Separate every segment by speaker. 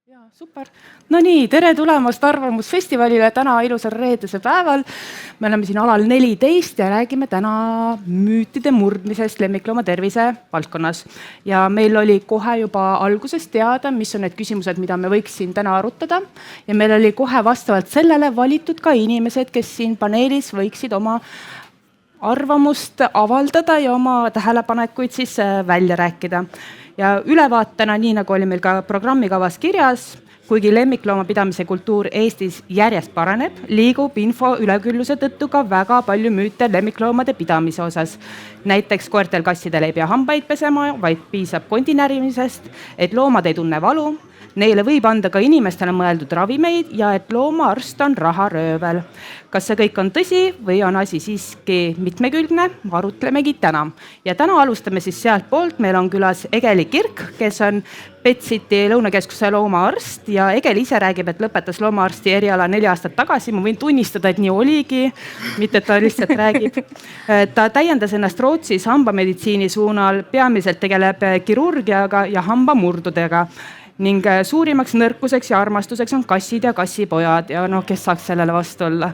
Speaker 1: Ja, super. No nii, tere tulemast Arvamusfestivalile täna ilusal reedese päeval. Me oleme siin alal 14 ja räägime täna müütide murdmisest lemmiklooma tervise valdkonnas. Ja meil oli kohe juba algusest teada, mis on need küsimused, mida me võiks siin täna arutada. Ja meil oli kohe vastavalt sellele valitud ka inimesed, kes siin paneelis võiksid oma arvamust avaldada ja oma tähelepanekuid siis välja rääkida. Ja ülevaatena, nii nagu oli meil ka programmikavas kirjas, kuigi lemmikloomapidamise kultuur Eestis järjest paraneb, liigub info ülekülluse tõttu ka väga palju müüte lemmikloomade pidamise osas. Näiteks koertel kassidel ei pea hambaid pesema, vaid piisab kondinärimisest, et loomad ei tunne valu, neile võib anda ka inimestele mõeldud ravimeid ja et loomaarst on raharöövel. Kas see kõik on tõsi või on asi siiski mitmekülgne? Arutlemegi täna. Ja täna alustame siis sealt poolt. Meil on külas Egeli Kirk, kes on Petsiti Lõunakeskuse loomaarst ja Egel ise räägib, et lõpetas loomaarsti eriala 4 aastat tagasi. Ma võin tunnistada, et nii oligi, mitte et ta lihtsalt räägib. Ta täiendas ennast Rootsis hambameditsiini suunal, peamiselt tegeleb kirurgiaga ja hambamurdudega. Ning suurimaks nõrkuseks ja armastuseks on kassid ja kassipojad ja kes saaks sellele vastu olla.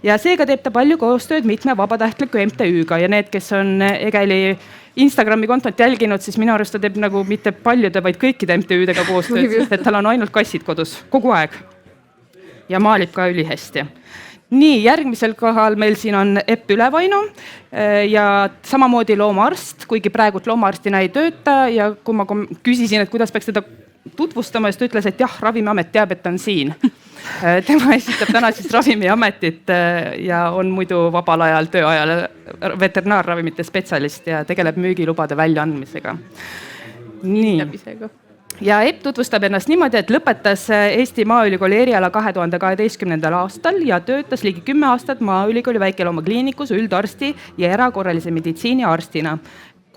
Speaker 1: Ja seega teeb ta palju koostööd mitme vabatahtliku MTÜ-ga ja need, kes on Egeli Instagrami kontot jälginud, siis minu arust ta teeb nagu mitte paljude, vaid kõikide MTÜ-dega koostööd, sest et tal on ainult kassid kodus kogu aeg. Ja maalib ka ülihästi. Nii, järgmisel kohal meil siin on Epp Ülevainu ja samamoodi loomaarst, kuigi praegult loomaarstina ei tööta ja kui ma küsisin, et kuidas peaks teda tutvustama, siis ta ütles, et jah, Ravimiamet teab, et ta on siin. Tema esitab täna siis Ravimiametit ja on muidu vabal ajal, tööajal veterinaarravimite spetsialist ja tegeleb müügilubade väljaandmisega. Nii. Ja Epp tutvustab ennast niimoodi, et lõpetas Eesti Maaülikooli eriala 2012. aastal ja töötas ligi 10 aastat Maaülikooli väikeloomakliinikus üldarsti ja erakorralise meditsiini arstina.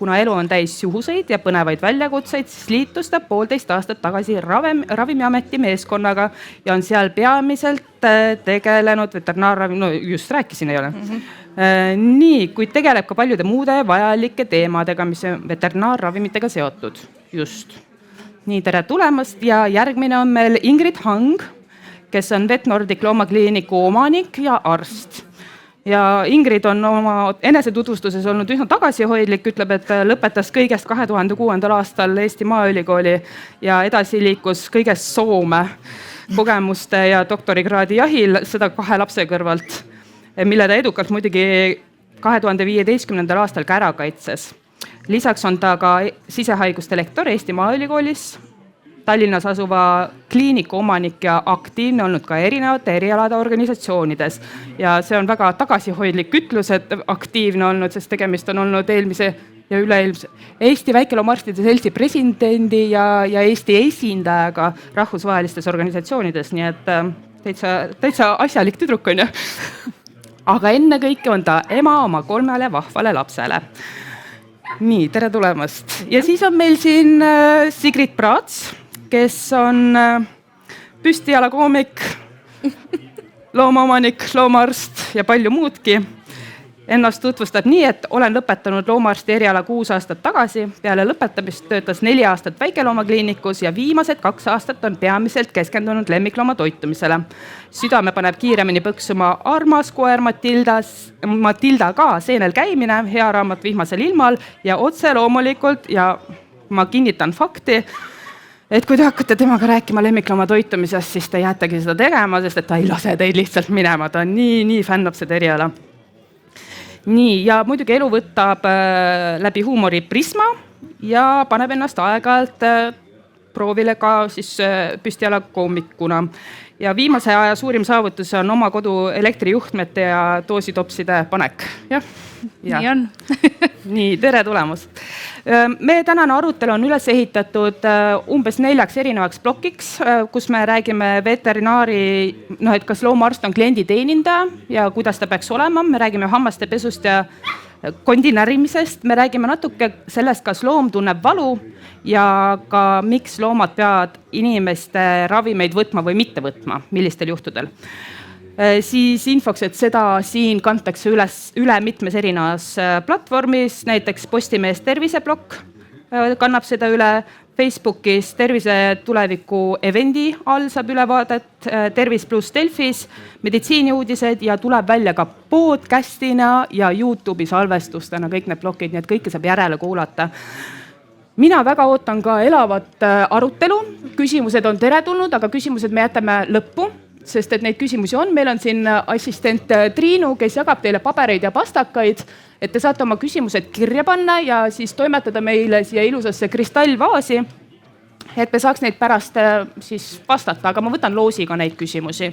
Speaker 1: Kuna elu on täis juhuseid ja põnevaid väljakutseid, siis liitus ta 1,5 aastat tagasi Ravimiameti meeskonnaga ja on seal peamiselt tegelenud veterinaarravimi, just rääkisin, ei ole? Nii, kuid tegeleb ka paljude muude vajalike teemadega, mis on veterinaarravimitega seotud. Just. Nii, tere tulemast ja järgmine on meil Ingrid Hang, kes on Vetnordic loomakliiniku omanik ja arst. Ja Ingrid on oma enesetutvustuses olnud üsna tagasihoidlik, ütleb, et lõpetas kõigest 2006. aastal Eesti Maaülikooli ja edasi liikus kõigest Soome kogemuste ja doktorikraadi jahil, seda 2 lapse kõrvalt, mille ta edukalt muidugi 2015. aastal ka ära kaitses. Lisaks on ta ka sisehaiguste lektor Eesti Maaülikoolis, Tallinnas asuva kliiniku omanik ja aktiivne olnud ka erinevate erialade organisatsioonides. Ja see on väga tagasihoidlik ütlus, et aktiivne olnud, sest tegemist on olnud eelmise ja üleilmse Eesti väikeloomaarstide seltsi presidendi ja Eesti esindajaga rahvusvahelistes organisatsioonides. Nii et täitsa asjalik tüdruk on ju. Aga enne kõike on ta ema oma 3 vahvale lapsele. Nii, tere tulemast. Ja siis on meil siin Sigrid Praats, kes on püstijalakoomik, loomaomanik, loomaarst ja palju muudki. Ennast tutvustab nii, et olen lõpetanud loomaarsti eriala 6 aastat tagasi. Peale lõpetamist töötas 4 aastat väikeloomakliinikus ja viimased 2 aastat on peamiselt keskendunud lemmiklooma toitumisele. Südame paneb kiiremini põksuma armas koer Matilda ka seenel käimine, hea raamat Vihmasel ilmal ja otse loomulikult ja ma kinnitan fakti, et kui te hakkate temaga rääkima lemmiklooma toitumisest, siis te jäätegi seda tegema, sest et ta ei lase teid lihtsalt minema. Ta on nii fännab seda eriala. Nii, ja muidugi elu võtab läbi huumori prisma ja paneb ennast aeg-ajalt proovile ka siis püstijalakoomikuna. Ja viimase aja suurim saavutus on oma kodu elektrijuhtmete ja doositopside panek. Ja.
Speaker 2: Nii on.
Speaker 1: Nii, tere tulemast. Meie tänane arutelu on üles ehitatud umbes 4 erinevaks plokiks, kus me räägime veterinaari, et kas loomaarst on kliendi teenindaja ja kuidas ta peaks olema. Me räägime hammaste pesust ja kondinärimisest. Me räägime natuke sellest, kas loom tunneb valu ja ka miks loomad peavad inimeste ravimeid võtma või mitte võtma, millistel juhtudel. Siis infoks, et seda siin kantakse üle mitmes erinevas platvormis, näiteks Postimees terviseblokk kannab seda üle, Facebookis Tervise tuleviku evendi all saab ülevaadet, Tervis pluss Delfis, meditsiiniuudised ja tuleb välja ka podcastina ja YouTube'i salvestustena kõik need plokid, nii et kõike saab järele kuulata. Mina väga ootan ka elavat arutelu, küsimused on teretulnud, aga küsimused me jätame lõppu, sest et neid küsimusi on. Meil on siin assistent Triinu, kes jagab teile pabereid ja pastakaid, et te saate oma küsimused kirja panna ja siis toimetada meile siia ilusasse kristallvaasi, et me saaks neid pärast siis vastata, aga ma võtan loosiga neid küsimusi.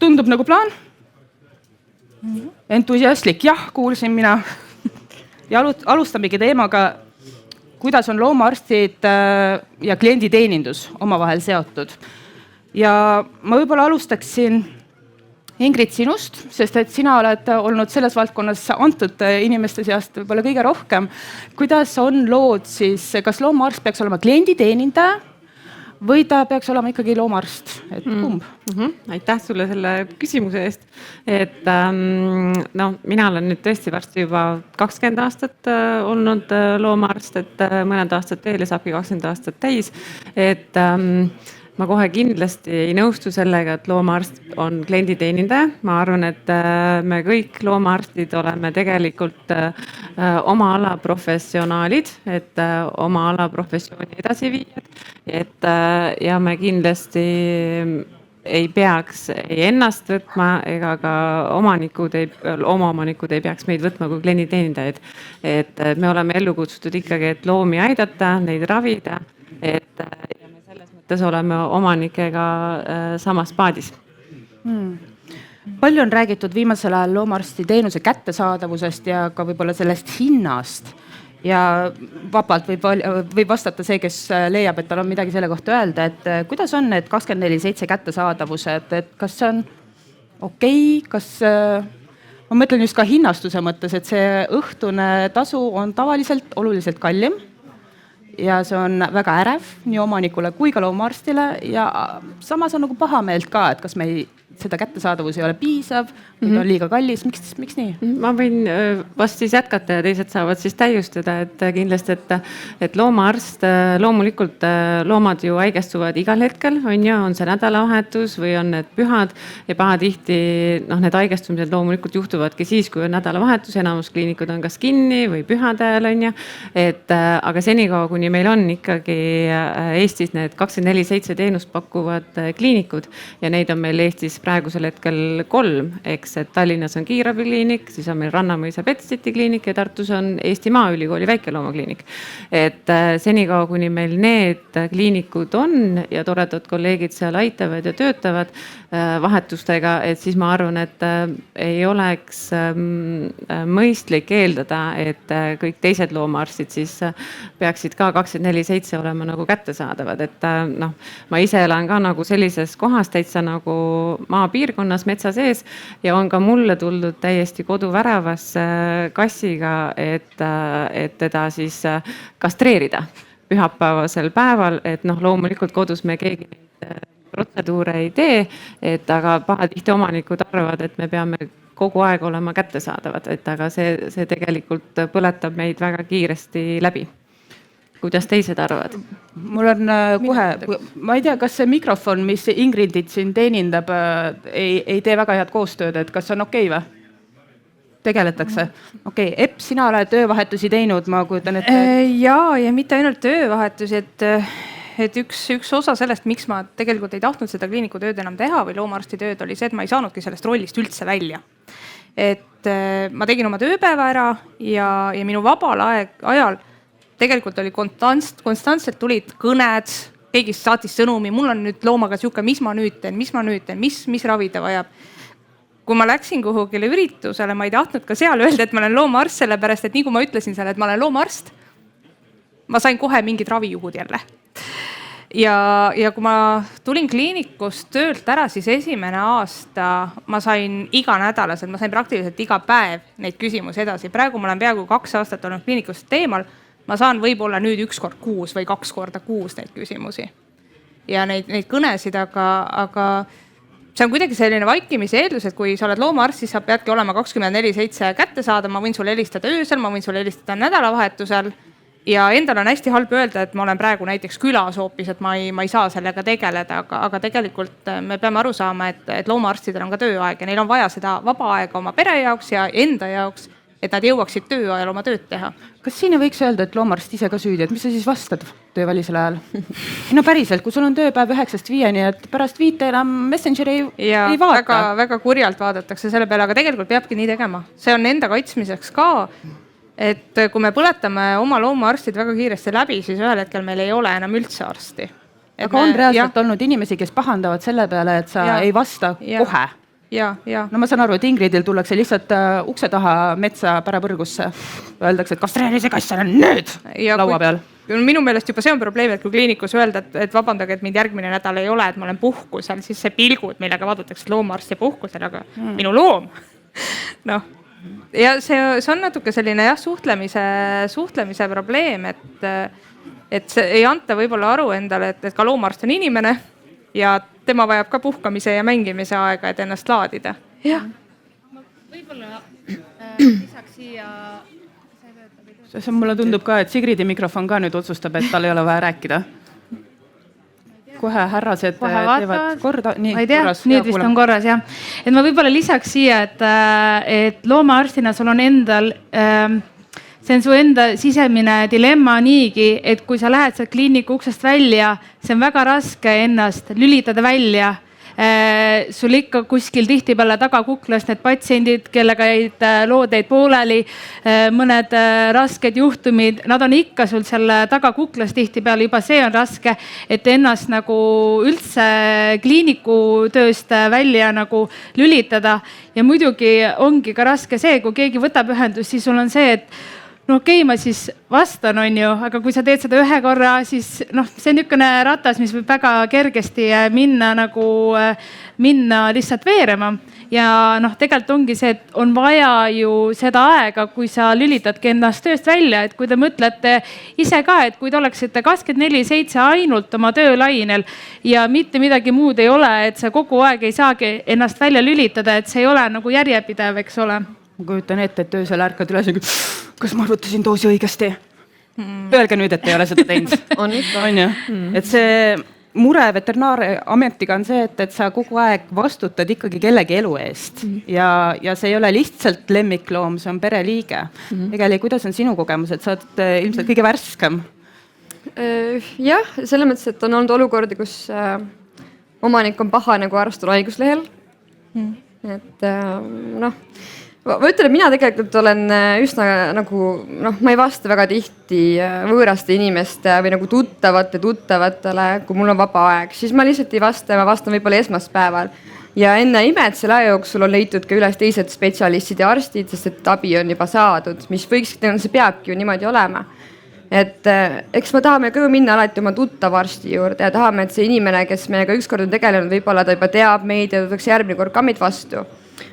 Speaker 1: Tundub nagu plaan? Entusiastlik, jah, kuulsin mina. Ja alustamegi teemaga, kuidas on loomaarstid ja klienditeenindus omavahel seotud. Ja ma võib-olla alustaksin Ingrid sinust, sest et sina oled olnud selles valdkonnas antud inimeste seast võib-olla kõige rohkem. Kuidas on lood siis, kas loomaarst peaks olema klienditeenindaja või ta peaks olema ikkagi loomaarst? Et kumb?
Speaker 2: Aitäh sulle selle küsimuse eest. Et mina olen nüüd tõesti varsti juba 20 aastat olnud loomaarst, et mõned aastad veel ja saabki 20 aastat täis. Et ma kohe kindlasti ei nõustu sellega, et loomaarst on klienditeenindaja. Ma arvan, et me kõik loomaarstid oleme tegelikult oma ala professionaalid, et oma ala professiooni edasi viiad. Ja me kindlasti ei peaks ennast võtma ega ka oma omanikud ei peaks meid võtma kui klienditeenindajaid. Et me oleme ellu kutsutud ikkagi, et loomi aidata, neid ravida, oleme omanikega samas paadis.
Speaker 1: Palju on räägitud viimasel ajal loomaarsti teenuse kättesaadavusest ja ka võib-olla sellest hinnast. Ja vabalt võib vastata see, kes leiab, et tal on midagi selle kohta öelda, et kuidas on need 24/7 kättesaadavused, et kas see on okei, kas ma mõtlen just ka hinnastuse mõttes, et see õhtune tasu on tavaliselt oluliselt kallim. Ja see on väga ärev nii omanikule kui ka loomaarstile ja samas on nagu pahameelt ka, et kas seda kättesaadavus ei ole piisav, on liiga kallis, miks nii?
Speaker 2: Ma võin vast siis jätkata ja teised saavad siis täiustada, et kindlasti, et loomaarst, loomulikult loomad ju haigestuvad igal hetkel, on see nädalavahetus või on need pühad ja pahatihti need haigestumised loomulikult juhtuvadki siis, kui on nädalavahetus, enamus kliinikud on kas kinni või pühadel aga senikaua, kuni meil on ikkagi Eestis need 24/7 teenust pakkuvad kliinikud ja neid on meil Eestis praegusel hetkel 3, et Tallinnas on kiirabikliinik, siis on meil Rannamõisa Petsiti kliinik ja Tartus on Eesti Maaülikooli väikeloomakliinik. Et senikaua, kuni meil need kliinikud on ja toredad kolleegid seal aitavad ja töötavad vahetustega, et siis ma arvan, et ei oleks mõistlik eeldada, et kõik teised loomaarstid siis peaksid ka 24/7 olema nagu kättesaadavad. Et ma ise elan ka nagu sellises kohas täitsa nagu maapiirkonnas metsa sees ja on ka mulle tuldud täiesti koduväravasse kassiga, et teda siis kastreerida pühapäevasel päeval, et loomulikult kodus me keegi protseduure ei tee, aga pahatihti omanikud arvavad, et me peame kogu aeg olema kättesaadavad, aga see tegelikult põletab meid väga kiiresti läbi. Kuidas teised arvavad?
Speaker 1: Mul on kohe, ma ei tea, kas see mikrofon, mis Ingridit siin teenindab, ei tee väga head koostööd, et kas on okei või? Tegeletakse? Okei, Epp, sina oled töövahetusi teinud, ma kujutan ette.
Speaker 3: Ja mitte ainult töövahetusi, et üks osa sellest, miks ma tegelikult ei tahtnud seda kliiniku tööd enam teha või loomaarsti tööd, oli see, et ma ei saanudki sellest rollist üldse välja. Et ma tegin oma tööpäeva ära ja minu vabal ajal tegelikult oli konstantselt tulid kõned, keegi saatis sõnumi, mul on nüüd loomaga siuke, mis ma nüüd teen, mis ravida vajab. Kui ma läksin kuhugile üritusele, ma ei tahtnud ka seal öelda, et ma olen loomaarst, sellepärast, et nii kui ma ütlesin seal, et ma olen loomaarst, ma sain kohe mingid ravijuhud jälle. Ja kui ma tulin kliinikust töölt ära, siis esimene aasta ma sain iganädalaselt, ma sain praktiliselt iga päev neid küsimusi edasi. Praegu ma olen peaaegu 2 aastat olnud kliinikust teemal. Ma saan võib-olla nüüd 1 kord kuus või 2 korda kuus neid küsimusi ja neid kõnesid, aga see on kuidagi selline vaikimise eeldus, et kui sa oled loomaarst, siis sa peadki olema 24/7 kätte saada. Ma võin sulle helistada öösel, ma võin sulle helistada nädalavahetusel ja endal on hästi halb öelda, et ma olen praegu näiteks külas hoopis, et ma ei saa sellega tegeleda, aga tegelikult me peame aru saama, et loomaarstidel on ka tööaeg ja neil on vaja seda vaba aega oma pere jaoks ja enda jaoks, et nad jõuaksid töö ajal oma tööd teha.
Speaker 1: Kas siin ei võiks öelda, et loomaarst ise ka süüdi, et mis sa siis vastad töövälisel ajal? No päriselt, kui sul on tööpäev 9-5, et pärast 5 enam Messengeri ei vaata.
Speaker 3: Väga kurjalt vaadatakse selle peale, aga tegelikult peabki nii tegema. See on enda kaitsmiseks ka, et kui me põletame oma loomaarstid väga kiiresti läbi, siis ühel hetkel meil ei ole enam üldse arsti.
Speaker 1: Aga on reaalselt olnud inimesi, kes pahandavad selle peale, et sa ei vasta kohe.
Speaker 3: Ja.
Speaker 1: No ma saan aru, et Ingridil tullakse lihtsalt ukse taha metsa pärapõrgusse. Öeldakse, et kastreeri see kass on nüüd laua peal.
Speaker 3: Minu meelest juba see on probleem, et kui kliinikus öelda, et vabandage, et mind järgmine nädal ei ole, et ma olen puhkusel, siis see pilgud, millega vaadatakse loomaarsti puhkusel, aga minu loom. Noh, ja see on natuke selline suhtlemise probleem, et see ei anta võib-olla aru endale, et ka loomaarst on inimene ja tema vajab ka puhkamise ja mängimise aega, et ennast laadida.
Speaker 4: Jah. Võib-olla lisaks siia...
Speaker 1: Mulle tundub ka, et Sigridi mikrofon ka nüüd otsustab, et tal ei ole vaja rääkida. Kohe härrased teevad korda.
Speaker 4: Ma ei tea, nüüd vist on korras, jah. Et ma võib-olla lisaks siia, et loomaarstina sul on endal... See on su enda sisemine dilemma niigi, et kui sa lähed sealt kliiniku uksest välja, see on väga raske ennast lülitada välja. Sul ikka kuskil tihtipeale tagakuklas need patsiendid, kellega jäid loodeid pooleli, mõned rasked juhtumid, nad on ikka sul selle tagakuklas tihtipeale, juba see on raske, et ennast nagu üldse kliiniku tööst välja nagu lülitada. Ja muidugi ongi ka raske see, kui keegi võtab ühendust, siis sul on see, et no okei, ma siis vastan, on ju, aga kui sa teed seda ühe korra, siis see on niisugune ratas, mis võib väga kergesti minna lihtsalt veerema. Ja tegelikult ongi see, et on vaja ju seda aega, kui sa lülitadki ennast tööst välja, et kui te mõtlete ise ka, et kui te oleksite 24/7 ainult oma töölainel ja mitte midagi muud ei ole, et sa kogu aeg ei saagi ennast välja lülitada, et see ei ole nagu järjepidev, eks ole.
Speaker 1: Ma kujutan ette, et töösel ärkad üles, kas ma arvutasin doosi õigesti? Öelge nüüd, et ei ole seda teinud. On ju? Et see mure veterinaariametiga on see, et sa kogu aeg vastutad ikkagi kellegi elu eest. Ja see ei ole lihtsalt lemmikloom, see on pereliige. Egeli, kuidas on sinu kogemus, et sa oled ilmselt kõige värskam?
Speaker 5: Jah, selles mõttes, et on olnud olukordi, kus omanik on paha nagu arst on haiguslehel. Et ma ütlen, et mina tegelikult olen üsna nagu, ma ei vasta väga tihti võõraste inimeste või nagu tuttavatele, kui mul on vaba aeg, siis ma lihtsalt ei vasta ja ma vastan võib-olla esmaspäeval. Ja enne imet selle aja jooksul on leitud ka üles teised spetsialistid ja arstid, sest et abi on juba saadud, mis see peabki ju niimoodi olema. Et eks me tahame ka minna alati oma tuttava arsti juurde ja tahame, et see inimene, kes meiega ükskord on tegelenud, võib-olla ta juba teab meid ja võtaks järgmine kord ka meid vastu.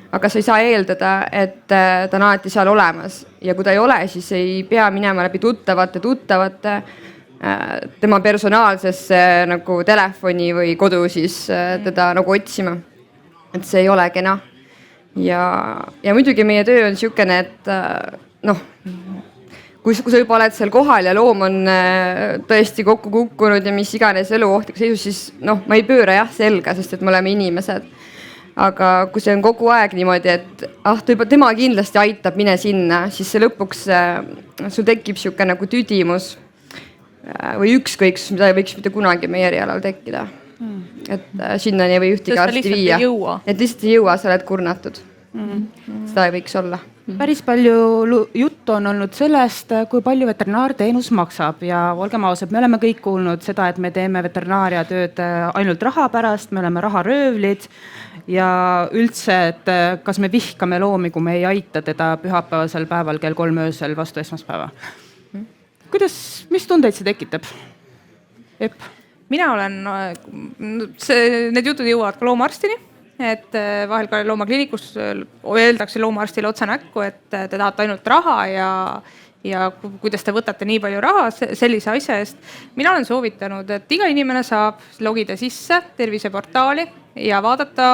Speaker 5: Aga sa ei saa eeldada, et ta on alati seal olemas ja kui ta ei ole, siis ei pea minema läbi tuttavate tema personaalsesse nagu telefoni või kodu siis teda nagu otsima. Et see ei ole kena. Ja muidugi meie töö on niisugune, et kui sa juba oled seal kohal ja loom on tõesti kokku kukkunud ja mis iganes eluohtlik seisus, siis ma ei pööra selga, sest et me oleme inimesed. Aga kui see on kogu aeg niimoodi, et tema kindlasti aitab, mine sinna, siis see lõpuks sul tekib niisugune nagu tüdimus või ükskõiksus, mida ei võiks mitte kunagi meie erialal tekkida. Et sinnani ei või ühtegi arsti viia. Et lihtsalt ei jõua, sa oled kurnatud. Seda ei võiks olla.
Speaker 1: Päris palju juttu on olnud sellest, kui palju veterinaarteenus maksab ja olgem ausad, me oleme kõik kuulnud seda, et me teeme veterinaariatööd ainult raha pärast, me oleme raharöövlid ja üldse, et kas me vihkame loomi, kui me ei aita teda pühapäevasel päeval kell 3 öösel vastu esmaspäeva. Mis tundeid see tekitab? Epp?
Speaker 3: Mina olen, need jutud jõuavad ka loomaarstini. Et vahel ka loomakliinikus öeldakse loomaarstile otsa näkku, et te tahate ainult raha ja kuidas te võtate nii palju raha sellise asja eest. Mina olen soovitanud, et iga inimene saab logida sisse terviseportaali ja vaadata,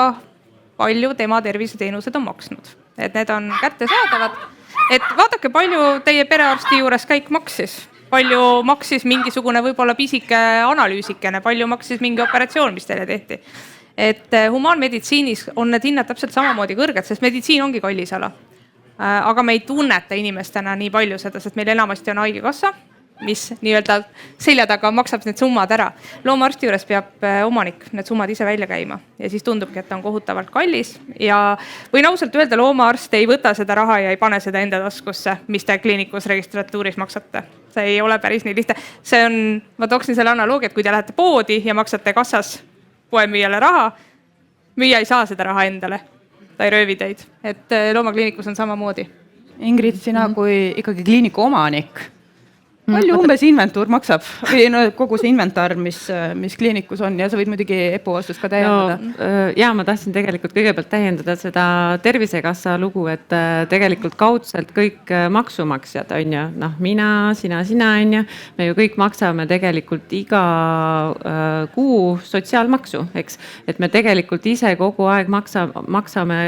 Speaker 3: palju tema terviseteenused on maksnud. Et need on kättesaadavad. Et vaadake, palju teie perearsti juures käik maksis. palju maksis mingisugune võib-olla pisike analüüsikene, palju maksis mingi operatsioon, mis teile tehti. Et humaanmeditsiinis on need hinnad täpselt samamoodi kõrged, sest meditsiin ongi kallis ala. Aga me ei tunneta inimestena nii palju seda, sest meil enamasti on haigekassa, mis nii-öelda selja taga maksab need summad ära. Loomaarsti juures peab omanik need summad ise välja käima ja siis tundubki, et ta on kohutavalt kallis ja võin ausalt öelda, loomaarst ei võta seda raha ja ei pane seda enda taskusse, mis te kliinikus registratuuris maksate. See ei ole päris nii lihtne. See on, ma tooksin selle analoogia, et kui te lähete poodi ja maksate kassas poemüüjale raha, müüja ei saa seda raha endale. Ta ei röövi teid. Et loomakliinikus on samamoodi.
Speaker 1: Ingrid, sina kui ikkagi kliiniku omanik, palju umbes inventuur maksab või no, kogu see inventar, mis kliinikus on ja sa võid muidugi EPO vastust ka täiendada.
Speaker 2: No, ja ma tahtsin tegelikult kõigepealt täiendada seda Tervisekassa lugu, et tegelikult kaudselt kõik maksumaksjad on ju, noh mina, sina on ju, me ju kõik maksame tegelikult iga kuu sotsiaalmaksu, eks, et me tegelikult ise kogu aeg maksame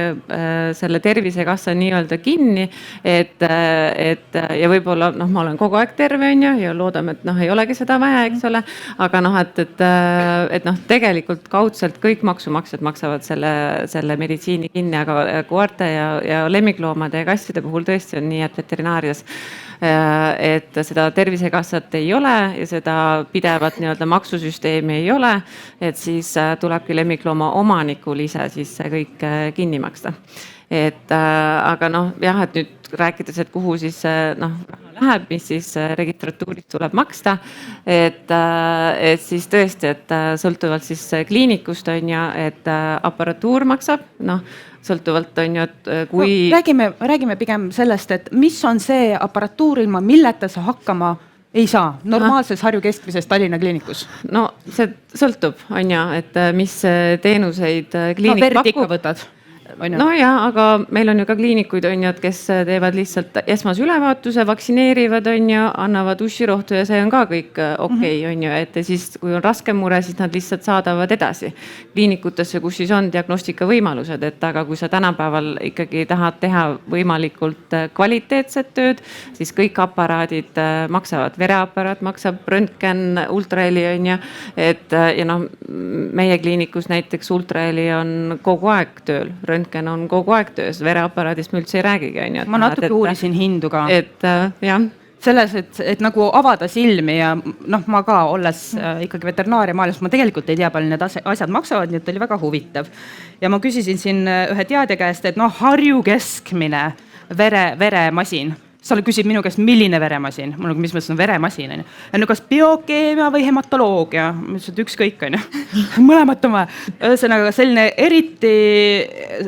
Speaker 2: selle Tervisekassa nii-öelda kinni, et ja võib-olla noh, ma olen kogu aeg terve ja loodame, et noh, ei olegi seda vaja, eks ole, aga noh, et noh, tegelikult kaudselt kõik maksumaksjad maksavad selle meditsiini kinni, aga koerte ja lemmikloomade ja kasside puhul tõesti on nii, et veterinaarias et seda Tervisekassat ei ole ja seda pidevat nii-öelda maksusüsteemi ei ole, et siis tulebki lemmiklooma omanikul ise siis see kõik kinni maksta. Et aga noh, jah, et nüüd rääkides, et kuhu siis noh, läheb, mis siis registratuurist tuleb maksta, et siis tõesti, et sõltuvalt siis kliinikust on ju, et aparatuur maksab, noh, sõltuvalt on ju, et kui
Speaker 1: no, räägime pigem sellest, et mis on see aparatuur, ilma milleta sa hakkama ei saa normaalses Harju keskmises Tallinna kliinikus?
Speaker 2: No see sõltub, on ju, et mis teenuseid kliinik
Speaker 1: verd
Speaker 2: pakub.
Speaker 1: ikka võtad?
Speaker 2: No ja, aga meil on ju ka kliinikuid, on ju, et kes teevad lihtsalt esmase ülevaatuse, vaktsineerivad, on ju, annavad ussirohtu ja see on ka kõik okei, on ju, et siis kui on raske mure, siis nad lihtsalt saadavad edasi kliinikutesse, kus siis on diagnostika võimalused, et aga kui sa tänapäeval ikkagi tahad teha võimalikult kvaliteetset tööd, siis kõik aparaadid maksavad, vereaparaat maksab, röntgen, ultraheli on ju, et ja noh, meie kliinikus näiteks ultraheli on kogu aeg tööl, röntgen on kogu aeg töös, vereaparaadist me üldse ei räägigi, on ju.
Speaker 1: Ma natuke uurisin hindu ka.
Speaker 2: Et jah.
Speaker 1: Selles, et nagu avada silmi ja noh, ma ka olles ikkagi veterinaaria maailmas, ma tegelikult ei tea, palju need asjad maksavad, nii et oli väga huvitav. Ja ma küsisin siin ühe teadja käest, et noh, Harju keskmine veremasin. Sa küsid minu käest, milline veremasin? Mul on, mis mõttes on veremasin? No kas biokeemia või hematoloogia? Ma ütlesin, et ükskõik on ju. Mõlemat on vaja. Ühesõnaga selline eriti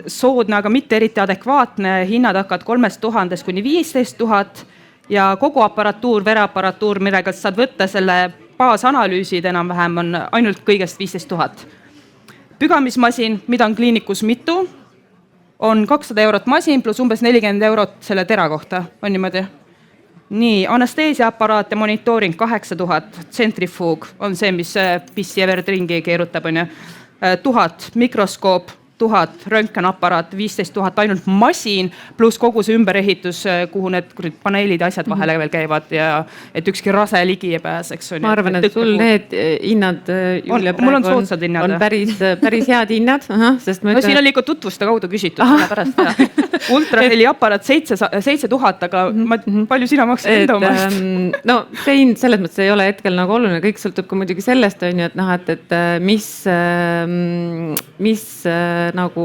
Speaker 1: soodne, aga mitte eriti adekvaatne hinnad hakkavad 3000 kuni 15 000 ja kogu aparatuur, vereaparatuur, millega saad võtta selle baasanalüüsid enam-vähem on ainult kõigest 15 000. Pügamismasin, mida on kliinikus mitu, on 200 eurot masin pluss umbes 40 eurot selle tera kohta, on niimoodi. Nii, anesteesiaaparaat ja monitooring 8000, tsentrifuug on see, mis pissi ja verd ringi keerutab, on ju. 1000 mikroskoop, 1000 röntgenaparaat, 15 000 ainult masin, pluss kogu see ümberehitus, kuhu need paneelid ja asjad vahele veel käivad ja et ükski rase ligi ei pääseks.
Speaker 2: Ma arvan, et sul need hinnad, Julia,
Speaker 1: mul on soodsad hinnad.
Speaker 2: On päris head hinnad. Sest
Speaker 1: no siin oli ikka tutvuste kaudu küsitud selle pärast. Ultraheli aparaat 7000, aga palju sina maksid enda omast?
Speaker 2: No see hind selles mõttes ei ole hetkel nagu oluline, kõik sõltub ka muidugi sellest, on ju, et noh, et mis nagu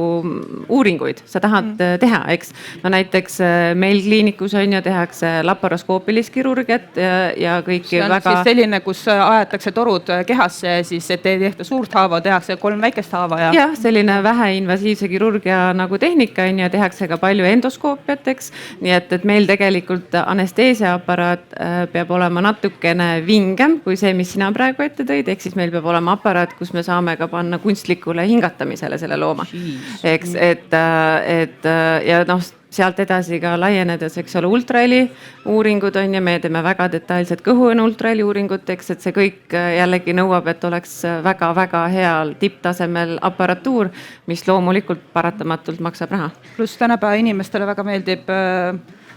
Speaker 2: uuringuid sa tahad teha, eks. No näiteks meil kliinikus on ju tehakse laparoskoopilist kirurgiat ja kõik
Speaker 1: see on väga... siis selline, kus aetakse torud kehasse ja siis, et ei tehta suurt haava, tehakse 3 väikest haava ja...
Speaker 2: Jah, selline väheinvasiivse kirurgia nagu tehnika on ju, tehakse ka palju endoskoopiat, eks. Nii et meil tegelikult anesteesiaaparaat peab olema natukene vingem kui see, mis sina praegu ette tõid, ehk siis meil peab olema aparaat, kus me saame ka panna kunstlikule hingatamisele selle looma. Eks, et ja noh, sealt edasi ka laienedes, eks ole, ultraheli uuringud on ja me teeme väga detailsed kõhuõõne ultraheli uuringut, eks, et see kõik jällegi nõuab, et oleks väga-väga heal tipptasemel aparatuur, mis loomulikult paratamatult maksab raha.
Speaker 1: Pluss tänapäeva inimestele väga meeldib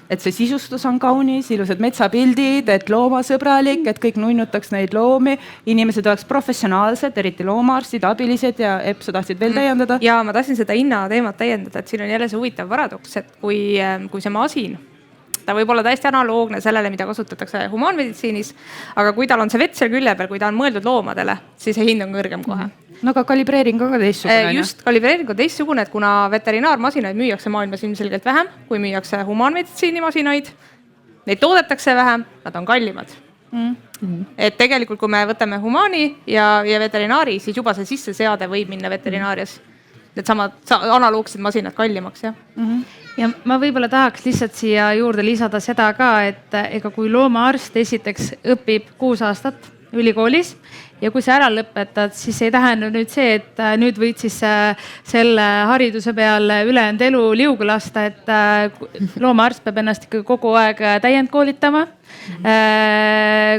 Speaker 1: et see sisustus on kaunis, ilusad metsapildid, et loomasõbralik, et kõik nunnutaks neid loomi, inimesed oleks professionaalsed, eriti loomaarstid, abilised ja Epp, sa tahtsid veel täiendada?
Speaker 3: ja ma tahtsin seda hinnateemat täiendada, et siin on jälle see huvitav paradoks, et kui see masin, ta võib olla täiesti analoogne sellele, mida kasutatakse humaanmeditsiinis, aga kui tal on see vett seal külje peal, kui ta on mõeldud loomadele, siis see hind on kõrgem kohe.
Speaker 1: No aga kalibreering on ka teistsugune.
Speaker 3: Just, kalibreering on teistsugune, et kuna veterinaarmasinaid müüakse maailmas ilmselgelt vähem, kui müüakse humaanmeditsiinimasinaid, neid toodetakse vähem, nad on kallimad. Et tegelikult, kui me võtame humaani ja veterinaari, siis juba see sisseseade võib minna veterinaarias. Need samad analoogsed masinad kallimaks, jah.
Speaker 4: Ja ma võib-olla tahaks lihtsalt siia juurde lisada seda ka, et ega kui loomaarst esiteks õpib 6 aastat ülikoolis ja kui sa ära lõpetad, siis ei tähenda nüüd see, et nüüd võid siis selle hariduse peal ülejäänud elu liugu lasta, et loomaarst peab ennast ikka kogu aeg täiendkoolitama.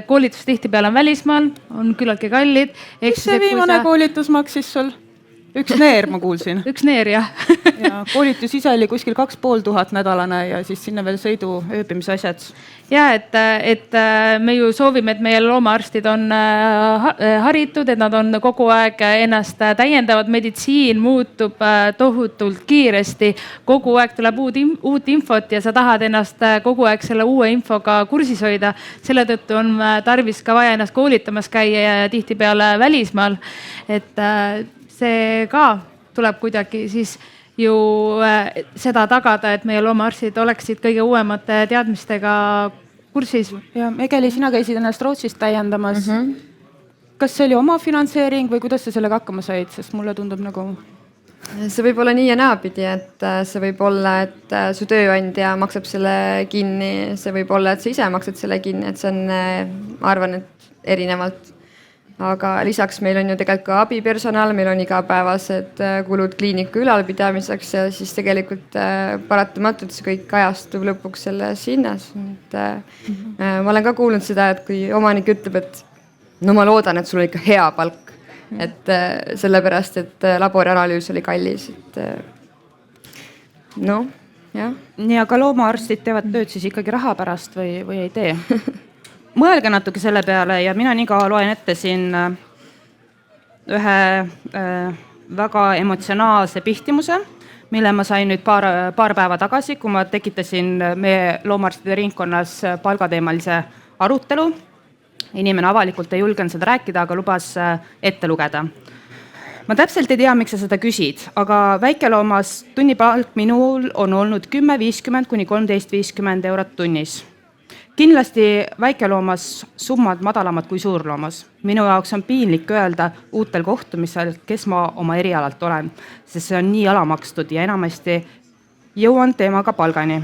Speaker 4: Koolitus tihtipeale on välismaal, on küllaltki kallid.
Speaker 1: Mis see viimane koolitus maksis sul? Üks neer, ma kuulsin.
Speaker 4: Üks neer, jah.
Speaker 1: Ja koolitus ise oli kuskil 2500 nädalane ja siis sinna veel sõidu ööbimise asjad.
Speaker 4: Ja, et me ju soovime, et meie loomaarstid on haritud, et nad on kogu aeg ennast täiendavad, meditsiin muutub tohutult kiiresti, kogu aeg tuleb uut infot ja sa tahad ennast kogu aeg selle uue infoga kursis hoida. Selle tõttu on tarvis ka vaja ennast koolitamas käia ja tihtipeale välismaal, et see ka tuleb kuidagi siis ju seda tagada, et meie loomaarstid oleksid kõige uuemate teadmistega kursis.
Speaker 1: Ja Egeli, sina käisid ennast Rootsist täiendamas. Kas see oli oma finantseering või kuidas sa sellega hakkama said? Sest mulle tundub nagu...
Speaker 5: See võib olla nii ja naapidi, et see võib olla, et su tööandja maksab selle kinni, see võib olla, et sa ise maksad selle kinni, et see on, ma arvan, et erinevalt. Aga lisaks meil on ju tegelikult ka abipersonal, meil on igapäevased kulud kliiniku ülalpidamiseks ja siis tegelikult paratamatult see kõik kajastub lõpuks selles hinnas. Ma olen ka kuulnud seda, et kui omanik ütleb, et no ma loodan, et sul on ikka hea palk, et sellepärast, et laborianalüüs oli kallis. No, jah.
Speaker 1: Nii, aga loomaarstid teevad tööd siis ikkagi raha pärast või ei tee? Mõelge natuke selle peale ja mina nii ka loen ette siin ühe väga emotsionaalse pihtimuse, mille ma sain nüüd paar päeva tagasi, kui ma tekitasin meie loomaarstide ringkonnas palgateemalise arutelu. Inimene avalikult ei julgenud seda rääkida, aga lubas ette lugeda. Ma täpselt ei tea, miks sa seda küsid, aga väikeloomas tunnipalk minul on olnud 10.50 kuni 13.50 eurot tunnis. Kindlasti väikeloomas summad madalamad kui suurloomas. Minu jaoks on piinlik öelda uutel kohtumisel, kes ma oma erialalt olen, sest see on nii alamakstud ja enamasti jõuan teemaga palgani.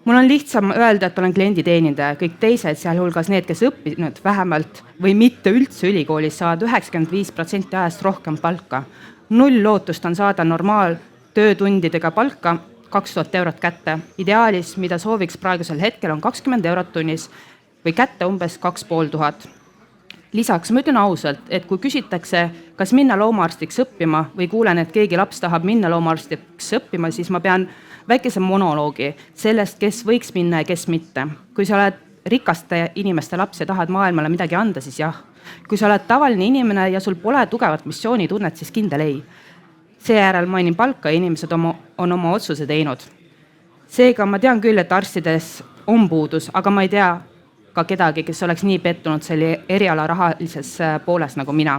Speaker 1: Mul on lihtsam öelda, et olen klienditeenindaja, kõik teised, sealhulgas need, kes õppinud vähemalt või mitte üldse ülikoolis, saavad 95% ajast rohkem palka. 0 lootust on saada normaaltöötundidega palka 2000 eurot kätte. Ideaalis, mida sooviks praegusel hetkel, on 20 eurot tunnis või kätte umbes 2500. Lisaks ma ütlen ausalt, et kui küsitakse, kas minna loomaarstiks õppima või kuulen, et keegi laps tahab minna loomaarstiks õppima, siis ma pean väikese monoloogi sellest, kes võiks minna ja kes mitte. Kui sa oled rikaste inimeste laps ja tahad maailmale midagi anda, siis jah. Kui sa oled tavaline inimene ja sul pole tugevat missioonitunnet, siis kindel ei. Seejärel mainin palka ja inimesed on oma otsuse teinud. Seega ma tean küll, et arstides on puudus, aga ma ei tea ka kedagi, kes oleks nii pettunud selle eriala rahalises pooles nagu mina.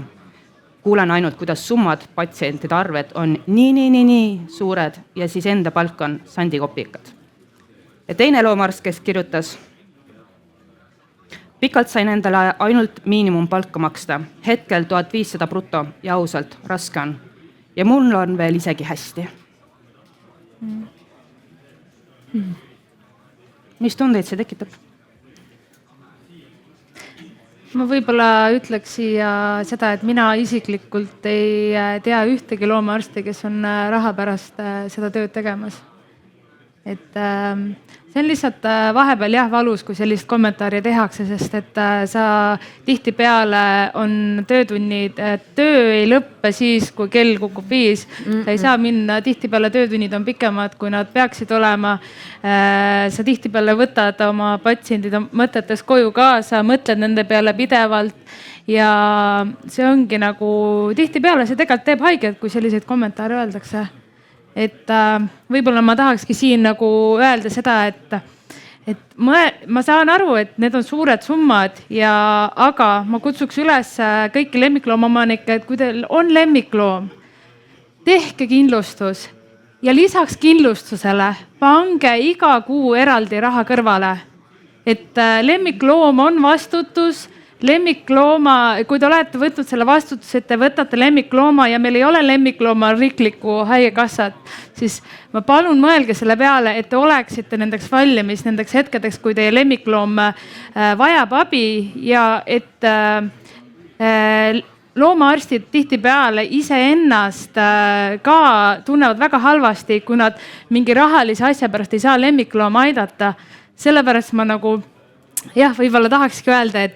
Speaker 1: Kuulen ainult, kuidas summad patsientide arved on nii suured ja siis enda palk on sandikopikad. Ja teine loomaarst, kes kirjutas, pikalt sain endale ainult miinimumpalka maksta. Hetkel 1500 bruto ja ausalt raske on. Ja mul on veel isegi hästi. Mis tundeid see tekitab?
Speaker 4: Ma võib-olla ütleks siia seda, et mina isiklikult ei tea ühtegi loomaarsti, kes on raha pärast seda tööd tegemas. et see on lihtsalt vahepeal jah valus, kui sellist kommentaari tehakse, sest et sa tihtipeale on töötunnid, töö ei lõppe siis, kui kell kukub 5. Sa ei saa minna, tihtipeale töötunnid on pikemad, kui nad peaksid olema. Sa tihtipeale võtad oma patsiendid mõtetes koju kaasa, mõtled nende peale pidevalt ja see ongi nagu tihtipeale see tegelikult teeb haiget, kui selliseid kommentaare öeldakse. Et võib-olla ma tahakski siin nagu öelda seda, et ma saan aru, et need on suured summad aga ma kutsuks üles kõiki lemmikloomomanikke, et kui teil on lemmikloom, tehke kindlustus ja lisaks kindlustusele pange iga kuu eraldi raha kõrvale. Et lemmikloom on vastutus. Lemmiklooma, kui te olete võtnud selle vastutuse, et te võtate lemmiklooma ja meil ei ole lemmiklooma riiklikku haigekassat, siis ma palun mõelge selle peale, et te oleksite nendeks valmis, nendeks hetkedeks, kui teie lemmikloom vajab abi ja et loomaarstid tihtipeale iseennast ka tunnevad väga halvasti, kui nad mingi rahalise asja pärast ei saa lemmiklooma aidata. Sellepärast ma nagu võib-olla tahakski öelda,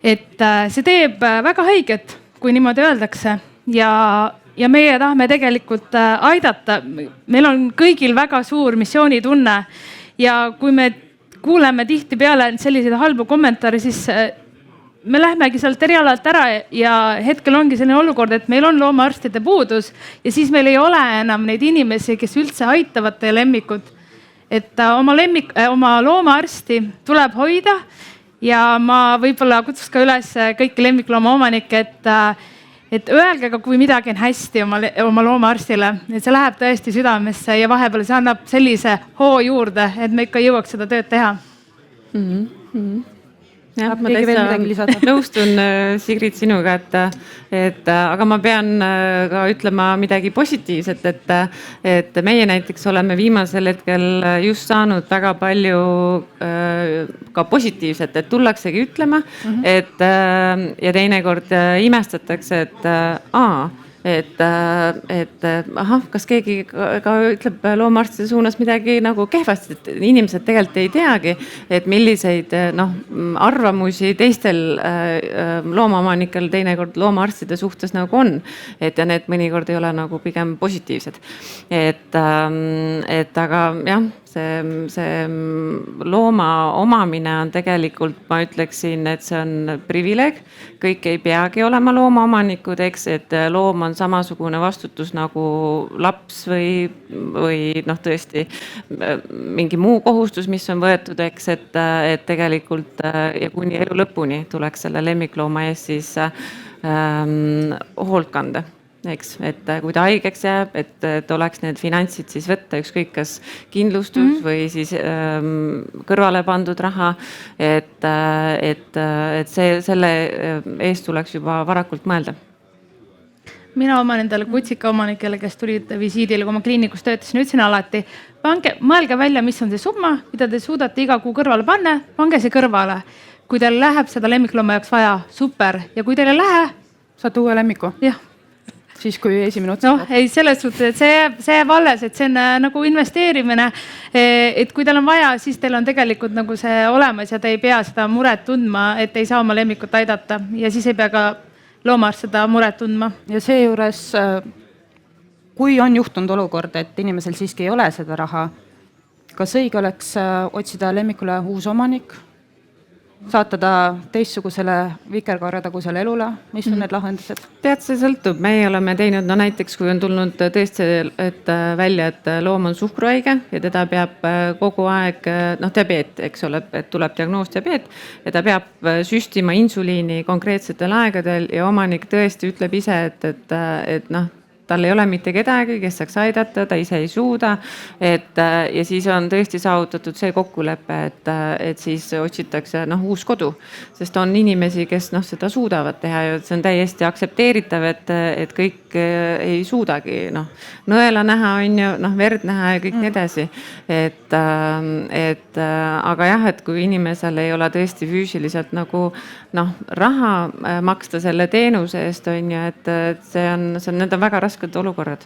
Speaker 4: et see teeb väga haiget, kui niimoodi öeldakse ja meie tahame tegelikult aidata. Meil on kõigil väga suur missioonitunne ja kui me kuuleme tihtipeale selliseid halbu kommentaare, siis me lähmegi sealt erialalt ära ja hetkel ongi selline olukord, et meil on loomaarstide puudus ja siis meil ei ole enam neid inimesi, kes üldse aitavad teie lemmikut. Et oma loomaarsti tuleb hoida ja ma võib-olla kutsuks ka üles kõiki lemmiklooma omanikke, et öelge ka, kui midagi on hästi oma loomaarstile, et see läheb tõesti südamesse ja vahepeal see annab sellise hoo juurde, et me ikka jõuaks seda tööd teha.
Speaker 2: Jah, ma täitsa nõustun Sigrid sinuga, aga ma pean ka ütlema midagi positiivset, et meie näiteks oleme viimasel hetkel just saanud väga palju ka positiivset, et tullaksegi ütlema, ja teinekord imestatakse, et kas keegi ka ütleb loomaarstide suunas midagi nagu kehvasti, et inimesed tegelikult ei teagi, et milliseid arvamusi teistel loomaomanikel teinekord loomaarstide suhtes nagu on. Ja need mõnikord ei ole nagu pigem positiivsed. Aga jah, see looma omamine on tegelikult, ma ütleksin, et see on privileeg. Kõik ei peagi olema loomaomanikud, eks, et loom on samasugune vastutus nagu laps või tõesti mingi muu kohustus, mis on võetud, eks, et tegelikult ja kuni elu lõpuni tuleks selle lemmiklooma ees siis hoolt kanda. Eks, et kui ta haigeks jääb, et oleks need finantsid siis võtta, ükskõik kas kindlustus või siis kõrvale pandud raha, et selle eest tuleks juba varakult mõelda.
Speaker 4: Mina oma nendele kutsikaomanikele, kes tulid visiidile, kui ma kliinikus töötasin, ütlesin alati, mõelge välja, mis on see summa, mida te suudate iga kuu kõrvale panna, pange see kõrvale. Kui teil läheb seda lemmiklooma jaoks vaja, super. Ja kui teil ei lähe,
Speaker 1: saad uue lemmiku?
Speaker 4: Jah.
Speaker 1: Siis kui esimene otsa.
Speaker 4: Ei, selles suhtes, et see jääb alles, et see on nagu investeerimine, et kui teil on vaja, siis teil on tegelikult nagu see olemas ja te ei pea seda muret tundma, et ei saa oma lemmikut aidata ja siis ei pea ka loomaarst seda muret tundma.
Speaker 1: Ja seejuures, kui on juhtunud olukord, et inimesel siiski ei ole seda raha, kas õige oleks otsida lemmikule uus omanik? Saata ta teistsugusele vikerkaarratagusele elule, mis on need lahendused?
Speaker 2: Tead, see sõltub. Meie oleme teinud, näiteks kui on tulnud tõesti välja, et loom on suhkruhaige ja teda peab kogu aeg, diabeet, eks ole, et tuleb diagnoos diabeet ja ta peab süstima insuliini konkreetsetel aegadel ja omanik tõesti ütleb ise, et tal ei ole mitte kedagi, kes saaks aidata, ta ise ei suuda. Ja siis on tõesti saavutatud see kokkulepe, et siis otsitakse uus kodu. Sest on inimesi, kes seda suudavad teha ja see on täiesti aksepteeritav, et kõik ei suudagi nõela näha, verd näha ja kõik nii edasi. Aga jah, et kui inimesel ei ole tõesti füüsiliselt raha maksta selle teenuse eest, et need on väga rasked olukorrad.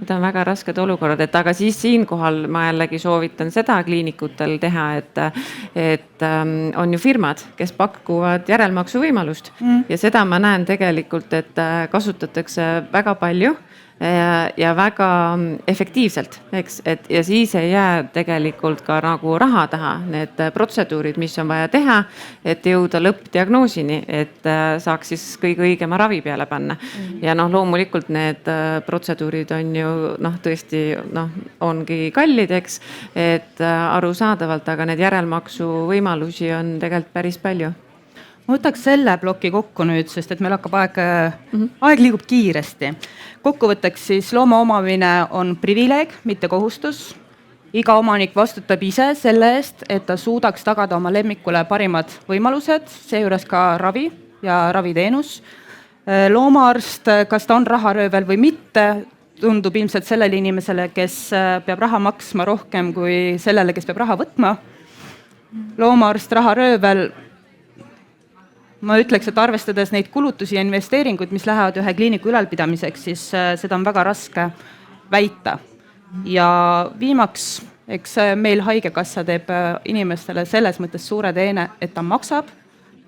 Speaker 2: Need on väga rasked olukorrad, et aga siis siinkohal ma jällegi soovitan seda kliinikutel teha, et on ju firmad, kes pakuvad järelmaksu võimalust ja seda ma näen tegelikult, et kasutatakse väga palju ja väga efektiivselt, eks, et ja siis ei jää tegelikult ka nagu raha taha need protseduurid, mis on vaja teha, et jõuda lõppdiagnoosini, et saaks siis kõige õigema ravi peale panna. Ja loomulikult need protseduurid on ju tõesti ongi kallid, eks, et arusaadavalt, aga need järelmaksu võimalusi on tegelikult päris palju.
Speaker 1: Ma võtaks selle ploki kokku nüüd, sest et meil hakkab aeg liigub kiiresti. Kokkuvõtteks siis looma omamine on privileeg, mitte kohustus. Iga omanik vastutab ise selle eest, et ta suudaks tagada oma lemmikule parimad võimalused, seejuures ka ravi ja raviteenus. Loomaarst, kas ta on raharöövel või mitte, tundub ilmselt sellele inimesele, kes peab raha maksma rohkem kui sellele, kes peab raha võtma. Loomaarst, raharöövel. Ma ütleks, et arvestades neid kulutusi ja investeeringuid, mis lähevad ühe kliiniku ülalpidamiseks, siis seda on väga raske väita. Ja viimaks, eks meil haigekassa teeb inimestele selles mõttes suure teene, et ta maksab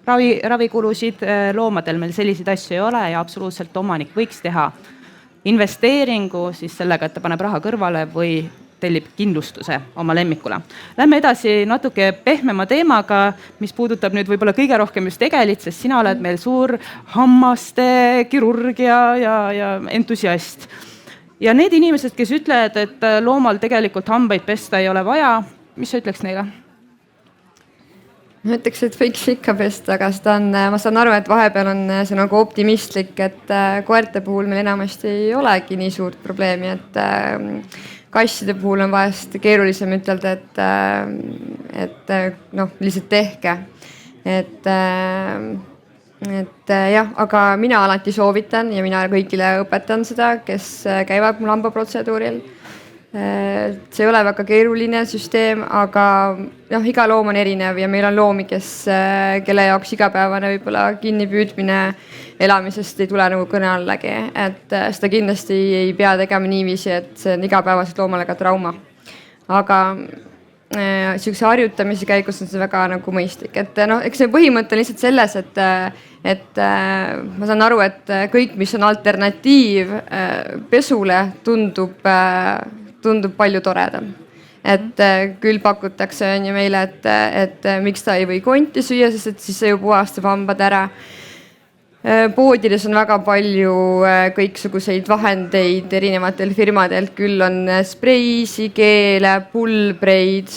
Speaker 1: ravikulusid. Loomadel meil selliseid asju ei ole ja absoluutselt omanik võiks teha investeeringu siis sellega, et ta paneb raha kõrvale või tellib kindlustuse oma lemmikule. Lähme edasi natuke pehmema teemaga, mis puudutab nüüd võib-olla kõige rohkem just Egelit, sest sina oled meil suur hammaste kirurgia ja entusiast. Ja need inimesed, kes ütlevad, et loomal tegelikult hambaid pesta ei ole vaja, mis sa ütleks neile?
Speaker 5: Ma ütleks, et võiks ikka pesta, aga ma saan aru, et vahepeal on see nagu optimistlik, et koerte puhul meil enamasti ei olegi nii suurt probleemi, et kasside puhul on vahest keerulisem ütelda, et lihtsalt tehke. Et jah, aga mina alati soovitan ja mina kõigile õpetan seda, kes käivad mul hambaprotseduuril. See ei ole väga keeruline süsteem, aga iga loom on erinev ja meil on loomi, kelle jaoks igapäevane võib-olla kinnipüüdmine elamisest ei tule nagu kõne allagi. Et seda kindlasti ei pea tegema niiviisi, et see on igapäevaselt loomale ka trauma. Aga niisuguse harjutamise käigus on see väga nagu mõistlik. Et eks see põhimõte on lihtsalt selles, et ma saan aru, et kõik, mis on alternatiiv pesule, tundub palju toredam. Et küll pakutakse meile, et miks ta ei või konti süüa, sest et siis see ju puhastab hambad ära. Poodides on väga palju kõiksuguseid vahendeid erinevatel firmadelt, küll on spreisi, keele, pulbreid,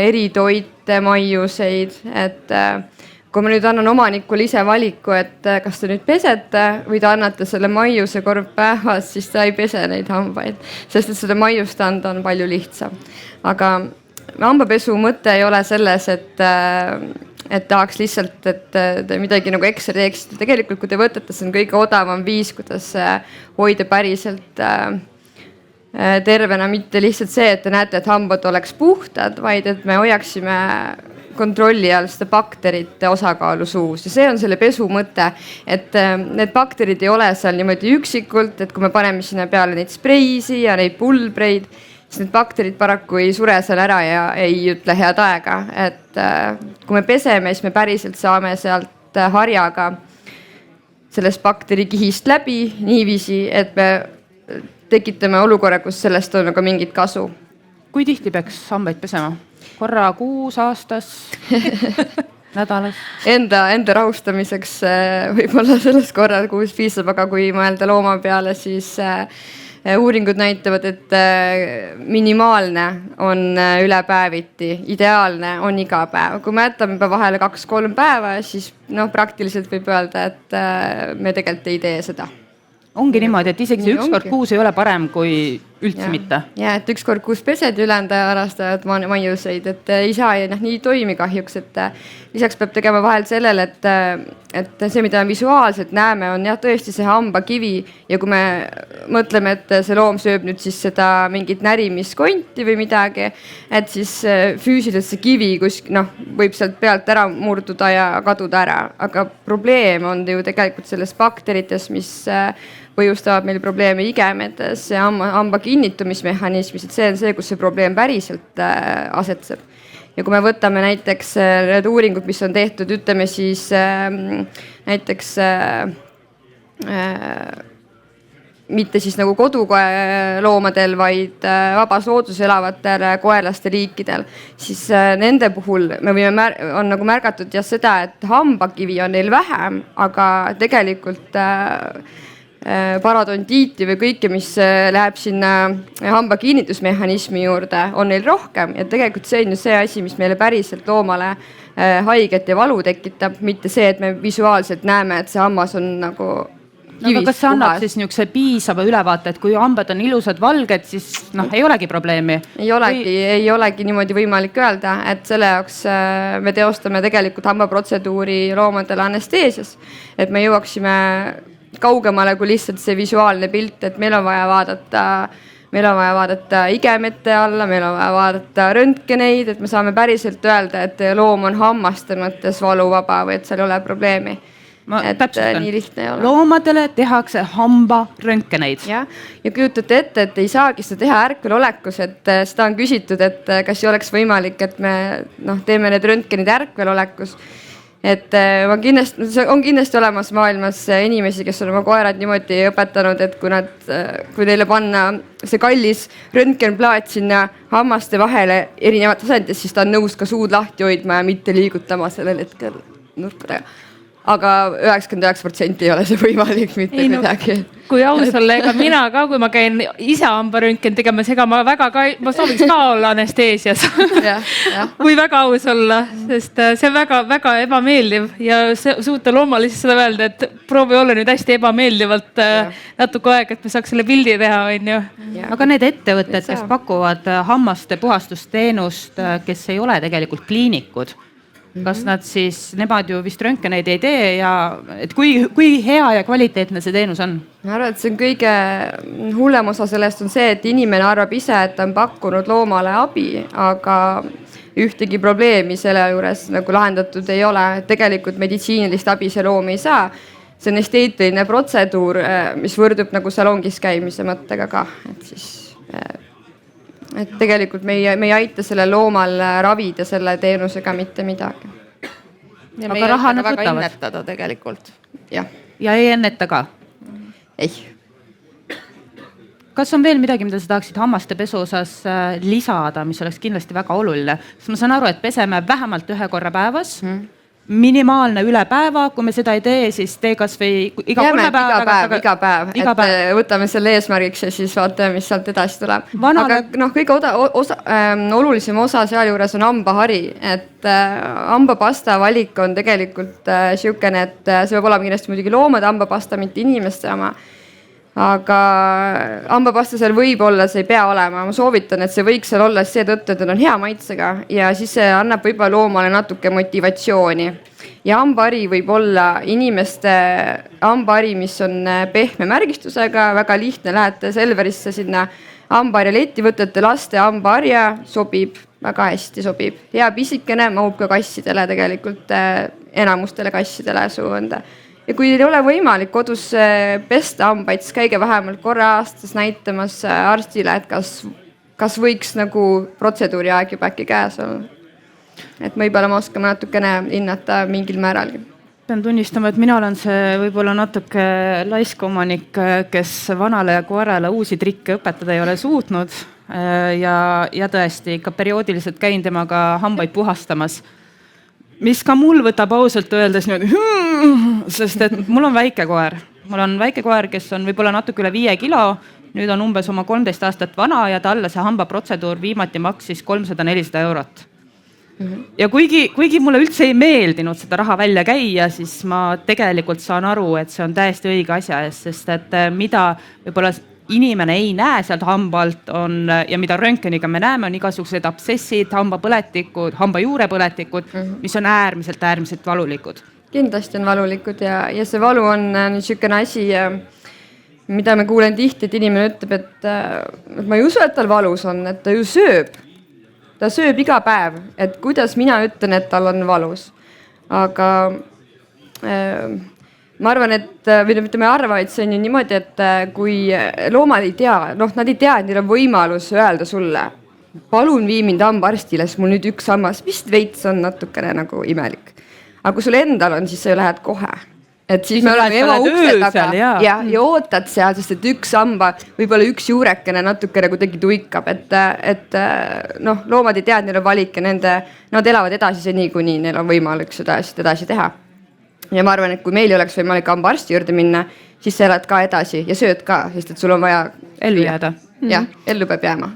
Speaker 5: eritoite, maiuseid, et kui ma nüüd annan omanikule ise valiku, et kas te nüüd pesete või te annate selle maiuse kord päevas, siis ta ei pese neid hambaid, sest et seda maiust anda on palju lihtsam. Aga hambapesu mõte ei ole selles, et tahaks lihtsalt, et te midagi nagu ekstra teeksite. Tegelikult, kui te võtate, see on kõige odavam viis, kuidas hoida päriselt tervena, mitte lihtsalt see, et te näete, et hambad oleks puhtad, vaid et me hoiaksime kontrolli all seda bakterite osakaalu suus ja see on selle pesu mõte, et need bakterid ei ole seal niimoodi üksikult, et kui me paneme sinna peale neid spreisi ja neid pulbreid, siis need bakterid paraku ei sure seal ära ja ei ütle head aega, et kui me peseme, siis me päriselt saame sealt harjaga sellest bakterikihist läbi niiviisi, et me tekitame olukorra, kus sellest on aga mingit kasu.
Speaker 1: Kui tihti peaks hambaid pesema? Korra kuus, aastas, nädalas?
Speaker 5: Enda rahustamiseks võib-olla selles korral kuus piisab, aga kui mõelda looma peale, siis uuringud näitavad, et minimaalne on üle päeviti, ideaalne on iga päev. Kui me jätame vahele 2-3 päeva, siis praktiliselt võib öelda, et me tegelikult ei tee seda.
Speaker 1: Ongi niimoodi, et isegi see 1 kord kuus ei ole parem kui üldse mitte.
Speaker 5: Ja, et 1 kord kuus pesed ülejäänud harrastavad maiuseid, et ei saa ja nii toimi kahjuks, et lisaks peab tegema vahel sellele, et see, mida visuaalselt näeme, on jah tõesti see hambakivi ja kui me mõtleme, et see loom sööb nüüd siis seda mingit närimiskonti või midagi, et siis füüsiliselt see kivi võib sealt pealt ära murduda ja kaduda ära, aga probleem on ju tegelikult selles bakterites, mis põhjustavad meil probleeme igemetes ja hambakivi kinnitumismehhanismis, et see on see, kus see probleem päriselt asetseb. Ja kui me võtame näiteks need uuringud, mis on tehtud, ütleme siis näiteks mitte siis nagu koduloomadel, vaid vabas looduses elavatel koerlaste liikidel, siis nende puhul me on nagu märgatud jah seda, et hambakivi on neil vähem, aga tegelikult parodontiiti või kõike, mis läheb sinna hamba kinnitusmehhanismi juurde, on neil rohkem ja tegelikult see on ju see asi, mis meile päriselt loomale haiget ja valu tekitab, mitte see, et me visuaalselt näeme, et see hammas on nagu
Speaker 1: aga kas see annab siis niisuguse piisava ülevaate, et kui hambad on ilusad valged, siis ei olegi probleemi?
Speaker 5: Ei olegi niimoodi võimalik öelda, et selle jaoks me teostame tegelikult hambaprotseduuri loomadele anesteesias, et me jõuaksime kaugemale kui lihtsalt see visuaalne pilt, et meil on vaja vaadata igemete alla, meil on vaja vaadata röntgeneid, et me saame päriselt öelda, et loom on hammaste mõttes valuvaba või et seal ei ole probleemi. Nii lihtne ei ole.
Speaker 1: Loomadele tehakse hambaröntgeneid.
Speaker 5: Ja kujutate ette, et ei saagi seda teha ärkvelolekus, et seda on küsitud, et kas ei oleks võimalik, et me teeme need röntgenid ärkvelolekus. Et on kindlasti olemas maailmas inimesi, kes on oma koerad niimoodi õpetanud, et kui neile panna see kallis röntgenplaat sinna hammaste vahele erinevat tasandites, siis ta on nõus ka suud lahti hoidma ja mitte liigutama sellel hetkel nurkadega. Aga 99% ei ole see võimalik mitte midagi.
Speaker 4: Kui aus olla, ega mina ka, kui ma käin ise hambaröntgen tegemas, ega ma sooviks ka olla anesteesias. Kui väga aus olla, sest see on väga ebameeldiv ja suuta loomale siis seda öelda, et proovi olla nüüd hästi ebameeldivalt natuke aeg, et me saaks selle pildi teha, on ju.
Speaker 1: Aga need ettevõtted, kes pakuvad hammaste puhastusteenust, kes ei ole tegelikult kliinikud, kas nad siis, nemad ju vist röntgeneid ei tee ja et kui hea ja kvaliteetne see teenus on?
Speaker 5: Ma arvan, et see on kõige hullem osa sellest on see, et inimene arvab ise, et ta on pakkunud loomale abi, aga ühtegi probleemi selle juures nagu lahendatud ei ole. Tegelikult meditsiinilist abi see loom ei saa. See on esteetiline protseduur, mis võrdub nagu salongis käimise mõttega ka. Et tegelikult me ei aita selle loomal ravida selle teenusega mitte midagi.
Speaker 6: Ja me ei aita väga ennetada tegelikult.
Speaker 5: Ja
Speaker 1: ei enneta ka?
Speaker 5: Ei.
Speaker 1: Kas on veel midagi, mida sa tahaksid hammaste pesu osas lisada, mis oleks kindlasti väga oluline? Sest ma saan aru, et peseme vähemalt 1 korra päevas. Minimaalne üle päeva, kui me seda ei tee, siis tee kas või iga
Speaker 5: päev. Et võtame selle eesmärgiks ja siis vaatame, mis sealt edasi tuleb. Aga kõige olulisem osa sealjuures on hambahari, et hambapasta valik on tegelikult siukene, et see peab olema kindlasti muidugi loomade hambapasta, mitte inimeste oma. Aga hambapasta seal võib olla, see ei pea olema. Ma soovitan, et see võiks seal olla seetõttu, et on hea maitsega ja siis see annab võib-olla loomale natuke motivatsiooni. Ja hambahari võib olla inimeste hambahari, mis on pehme märgistusega, väga lihtne, lähete Selverisse sinna hambaharjaletti, võtate laste hambaharja, sobib, väga hästi sobib. Hea pisikene, mahub ka kassidele tegelikult, enamustele kassidele suunda. Ja kui ei ole võimalik kodus pesta hambaid, siis käige vähemalt korra aastas näitamas arstile, et kas võiks nagu protseduuri aeg juba äkki käes olla. Et võib-olla ma oskame natukene hinnata mingil määralgi.
Speaker 1: Pean tunnistama, et mina olen see võib-olla natuke laiskomanik, kes vanale ja koerale uusi trikke õpetada ei ole suutnud ja tõesti ikka perioodiliselt käin temaga hambaid puhastamas. Mis ka mul võtab ausalt öeldes niimoodi, sest et mul on väike koer. Mul on väike koer, kes on võib-olla natuke üle 5 kilo, nüüd on umbes oma 13 aastat vana ja talle see hambaprotseduur viimati maksis 300-400 eurot. Ja kuigi mulle üldse ei meeldinud seda raha välja käia, siis ma tegelikult saan aru, et see on täiesti õige asja eest, sest et mida võib-olla inimene ei näe sealt hambalt ja mida röntgeniga me näeme, on igasugused absessid, hambapõletikud, hambajuurepõletikud, mis on äärmiselt valulikud.
Speaker 5: Kindlasti on valulikud ja see valu on niisugune asi, mida me kuulen tihti, et inimene ütleb, et ma ei usu, et tal valus on, et ta ju sööb. Ta sööb iga päev, et kuidas mina ütlen, et tal on valus. Aga ma arvan, et või mitte ma ei arva, et see on ju niimoodi, et kui loomad ei tea, nad ei tea, et neil on võimalus öelda sulle, palun vii mind hambaarstile, sest mul nüüd üks hammas vist veits on natukene nagu imelik. Aga kui sul endal on, siis sa ju lähed kohe. Et siis me oleme ema ukse taga ja ootad seal, sest et üks hamba, võib-olla üks juurekene natukene kuidagi tuikab, et loomad ei tea, et neil on valik ja nad elavad edasi seni, kuni neil on võimalik seda asja edasi teha. Ja ma arvan, et kui meil ei oleks võimalik hambaarsti juurde minna, siis sa elad ka edasi ja sööd ka, sest et sul on vaja
Speaker 1: ellu jääda.
Speaker 5: Jah, ellu peab jääma.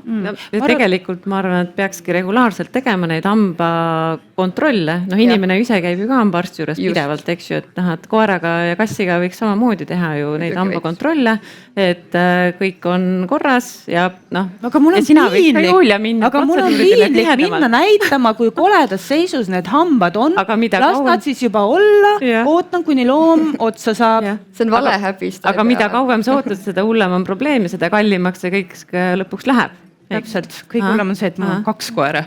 Speaker 2: Ja tegelikult ma arvan, et peakski regulaarselt tegema neid hambakontrolle. Inimene ise käib ju ka hambaarsti juures pidevalt, eks ju, et koeraga ja kassiga võiks samamoodi teha ju neid hambakontrolle, et kõik on korras ja
Speaker 1: aga mul on piinlik minna näitama, kui koledas seisus need hambad on. Las nad siis juba olla, ootan, kuni loom otsa saab.
Speaker 5: See on vale häbist.
Speaker 2: Aga mida kauem sa ootad, seda hullem on probleem ja seda kallimaks see kõik lõpuks läheb.
Speaker 1: Täpselt, kõik hullem on see, et mul on 2 koera.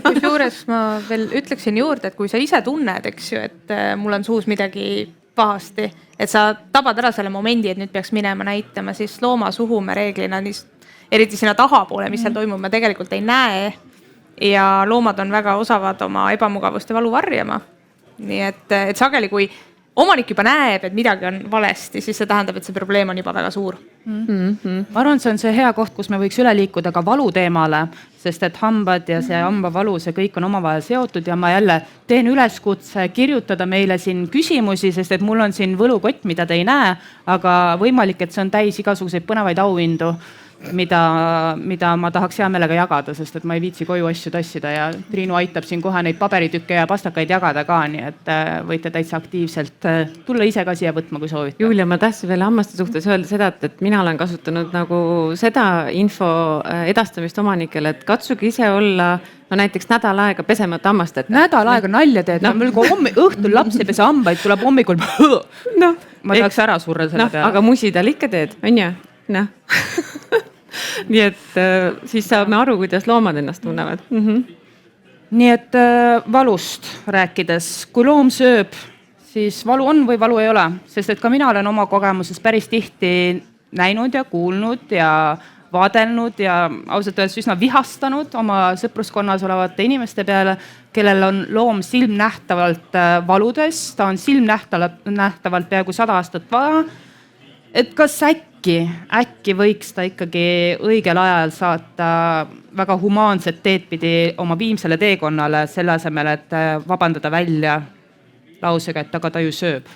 Speaker 3: Kusjuures ma veel ütleksin juurde, et kui sa ise tunned, eks ju, et mul on suus midagi pahasti, et sa tabad ära selle momendi, et nüüd peaks minema näitama, siis looma suhu me reeglina, eriti sinna tahapoole, mis seal toimub, me tegelikult ei näe. Ja loomad on väga osavad oma ebamugavust ja valu varjama. Nii et sageli, kui omanik juba näeb, et midagi on valesti, siis see tähendab, et see probleem on juba väga suur.
Speaker 1: Ma arvan, see on see hea koht, kus me võiks üle liikuda ka valu teemale, sest et hambad ja see hambavalu, see kõik on omavahel seotud ja ma jälle teen üleskutse kirjutada meile siin küsimusi, sest et mul on siin võlukott, mida te ei näe, aga võimalik, et see on täis igasuguseid põnevaid auhindu, mida ma tahaks hea meelega jagada, sest et ma ei viitsi koju asju tassida ja Triinu aitab siin kohe neid paberitükke ja pastakaid jagada ka, nii et võite täitsa aktiivselt tulla ise ka siia võtma, kui soovite.
Speaker 2: Julia, ma tahtsin veel hammaste suhtes öelda seda, et mina olen kasutanud nagu seda info edastamist omanikele, et katsuge ise olla näiteks nädal aega pesemata hammast.
Speaker 1: Nädal aega nalja teed, õhtul laps ei pese hambaid, tuleb hommikul. Ma tahaks ära surra selle peale.
Speaker 2: Aga musi tal ikka teed, on ju? Nii et siis saame aru, kuidas loomad ennast tunnevad.
Speaker 1: Nii et valust rääkides, kui loom sööb, siis valu on või valu ei ole, sest et ka mina olen oma kogemuses päris tihti näinud ja kuulnud ja vaadelnud ja ausalt öeldes üsna vihastanud oma sõpruskonnas olevate inimeste peale, kellel on loom silmnähtavalt valudes, ta on silmnähtavalt peaaegu 100 aastat vana, et kas äkki võiks ta ikkagi õigel ajal saata väga humaanset teed pidi oma viimsele teekonnale selle asemel, et vabandada välja lausega, et aga ta ju sööb.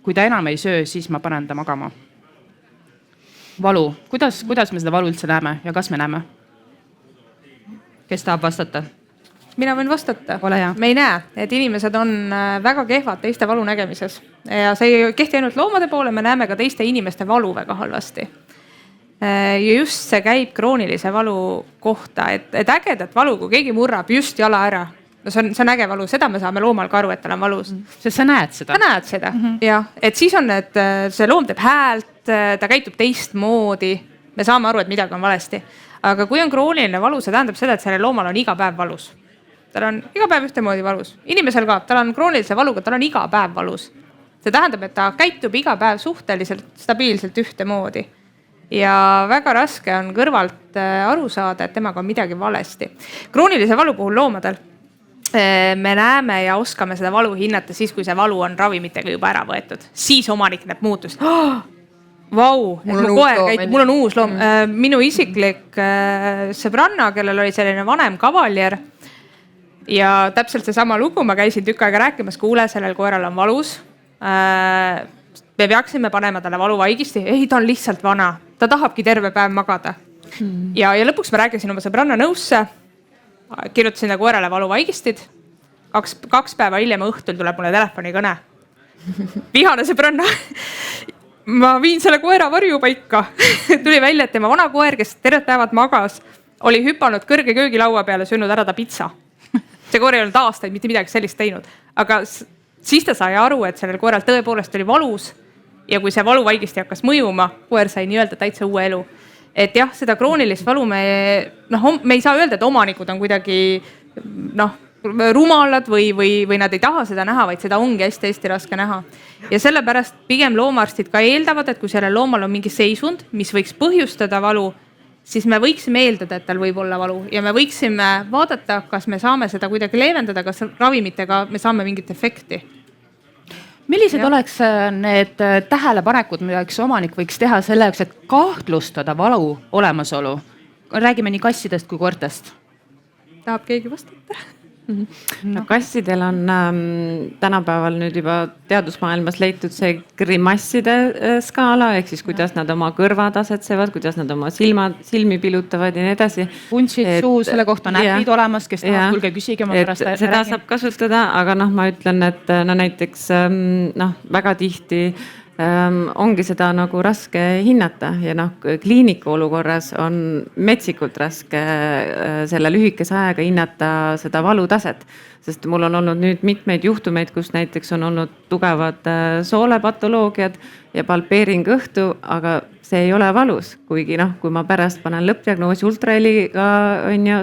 Speaker 1: Kui ta enam ei söö, siis ma panen ta magama. Valu. Kuidas me seda valu üldse näeme ja kas me näeme? Kes tahab vastata?
Speaker 3: Mina võin vastata.
Speaker 1: Me
Speaker 3: ei näe, et inimesed on väga kehvad teiste valu nägemises. Ja see ei kehti ainult loomade poole, me näeme ka teiste inimeste valu väga halvasti. Ja just see käib kroonilise valu kohta, et ägedat valu, kui keegi murrab just jala ära. No see on äge valu, seda me saame loomal ka aru, et tal on valus.
Speaker 1: Sest sa näed seda.
Speaker 3: Ta näed seda, jah. Et siis on, et see loom teeb häält, ta käitub teistmoodi. Me saame aru, et midagi on valesti. Aga kui on krooniline valu, see tähendab seda, et selle loomal on iga päev valus. Tal on iga päev ühtemoodi valus. Inimesel ka, tal on kroonilise valuga, tal on iga päev valus. See tähendab, et ta käitub iga päev suhteliselt stabiilselt ühtemoodi. Ja väga raske on kõrvalt aru saada, et temaga on midagi valesti. Kroonilise valu puhul loomadel me näeme ja oskame seda valu hinnata siis, kui see valu on ravimitega juba ära võetud. Siis omanik näeb muutust. Vau, mul on uus loom. Minu isiklik sõbranna, kellel oli selline vanem kavaljer ja täpselt seesama lugu, ma käisin tükk aega rääkimas, kuule, sellel koeral on valus. Me peaksime panema talle valuvaigisti. Ei, ta on lihtsalt vana. Ta tahabki terve päev magada. Ja lõpuks ma rääkisin oma sõbranna nõusse. Kirjutasin ta koerale valuvaigistid. 2 päeva hiljem õhtul tuleb mulle telefonikõne. Vihane sõbranna. Ma viin selle koera varjupaika. Tuli välja, et tema vana koer, kes terved päevad magas, oli hüpanud kõrge köögilaua peale, söönud ära ta pitsa. See koer ei olnud aastaid mitte midagi sellist teinud. Aga siis ta sai aru, et sellel koeral tõepoolest oli valus. Ja kui see valuvaigisti hakkas mõjuma, koer sai nii-öelda täitsa uue elu. Et jah, seda kroonilist valu me ei saa öelda, et omanikud on kuidagi rumalad või nad ei taha seda näha, vaid seda ongi hästi-hästi raske näha. Ja sellepärast pigem loomaarstid ka eeldavad, et kui sellel loomal on mingi seisund, mis võiks põhjustada valu, siis me võiksime eeldada, et tal võib olla valu ja me võiksime vaadata, kas me saame seda kuidagi leevendada, kas ravimitega me saame mingit efekti.
Speaker 1: Millised oleks need tähelepanekud, mida üks omanik võiks teha selleks, et kahtlustada valu olemasolu? Räägime nii kassidest kui koertest.
Speaker 3: Tahab keegi vastata?
Speaker 2: No, kassidel on tänapäeval nüüd juba teadusmaailmas leitud see grimasside skaala, ehk siis kuidas nad oma kõrvad asetsevad, kuidas nad oma silmi pilutavad ja nii edasi.
Speaker 1: Puntsid suu, selle kohta on äpid olemas, kes tahab, kulge küsige, ma pärast
Speaker 2: seda räägin. Saab kasutada, aga ma ütlen, et näiteks väga tihti ongi seda nagu raske hinnata ja kliiniku olukorras on metsikult raske selle lühikese ajaga hinnata seda valutaset, sest mul on olnud nüüd mitmeid juhtumeid, kus näiteks on olnud tugevad soolepatoloogiad ja palpeering õhtu, aga see ei ole valus, kuigi kui ma pärast panen lõppdiagnoosi ultraheliga,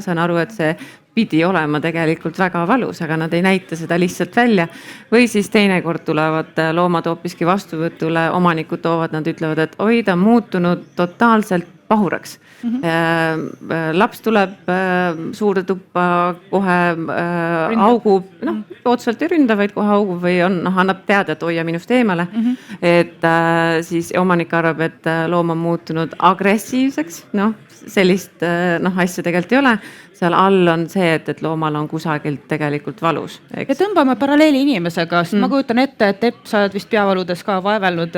Speaker 2: saan aru, et see pidi olema tegelikult väga valus, aga nad ei näita seda lihtsalt välja. Või siis teinekord tulevad loomad hoopiski vastuvõtule, omanikud toovad, nad ütlevad, et oi, ta on muutunud totaalselt pahuraks. Laps tuleb suurde tuppa, kohe augub, otseselt ei ründa, vaid kohe augub või annab teada, et hoia minust eemale. Et siis omanik arvab, et loom on muutunud agressiivseks, sellist asja tegelikult ei ole. Seal all on see, et loomal on kusagilt tegelikult valus.
Speaker 1: Ja tõmbame paralleeli inimesega, sest ma kujutan ette, et Epp, sa oled vist peavaludes ka vaevelnud.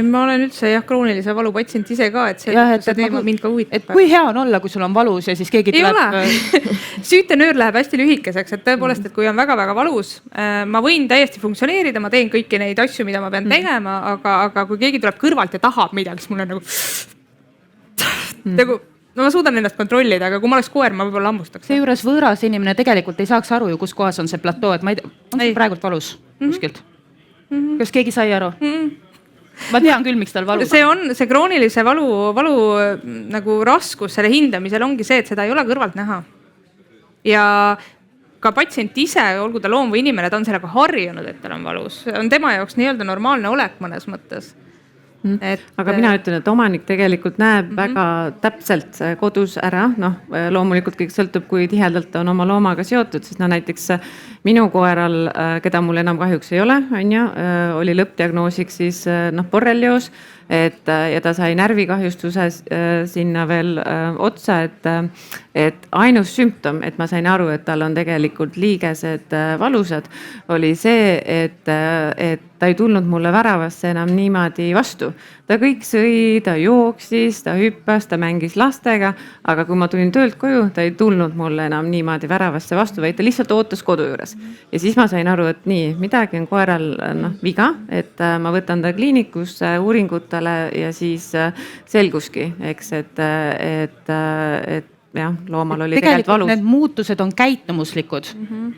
Speaker 3: Ma olen üldse kroonilise valu patsient ise ka, et see teema mind ka huvitab.
Speaker 1: Et kui hea on olla, kui sul on valus ja siis keegi tuleb...
Speaker 3: Süütenöör läheb hästi lühikeseks, et tõepoolest, et kui on väga-väga valus, ma võin täiesti funktsioneerida, ma teen kõiki neid asju, mida ma pean tegema, aga kui keegi tuleb kõrvalt ja tahab midagi, siis mul on nagu ma suudan ennast kontrollida, aga kui ma oleks koer, ma võib-olla hammustaks.
Speaker 1: Seejuures võõras inimene tegelikult ei saaks aru ju, kus kohas on see platoo, et ma ei tea, on see praegult valus kuskilt? Kas keegi sai aru? Ma tean küll, miks tal valus.
Speaker 3: See kroonilise valu nagu raskus selle hindamisel ongi see, et seda ei ole kõrvalt näha. Ja ka patsient ise, olgu ta loom või inimene, ta on sellega harjunud, et tal on valus. On tema jaoks nii-öelda normaalne olek mõnes mõttes.
Speaker 2: Aga mina ütlen, et omanik tegelikult näeb väga täpselt kodus ära, loomulikult kõik sõltub, kui tihedalt on oma loomaga seotud, sest näiteks minu koeral, keda mul enam kahjuks ei ole, oli lõppdiagnoosiks siis borrelioos, ja ta sai närvikahjustuse sinna veel otsa, et ainus sümptom, et ma sain aru, et tal on tegelikult liigesed valusad, oli see, et ta ei tulnud mulle väravasse enam niimoodi vastu. Ta kõik sõi, ta jooksis, ta hüppas, ta mängis lastega, aga kui ma tulin töölt koju, ta ei tulnud mulle enam niimoodi väravasse vastu, vaid ta lihtsalt ootas kodu juures. Ja siis ma sain aru, et nii, midagi on koeral viga, et ma võtan ta kliinikusse uuringutele ja siis selguski, eks, et jah, loomal oli tegelikult valus.
Speaker 1: Need muutused on käitumuslikud.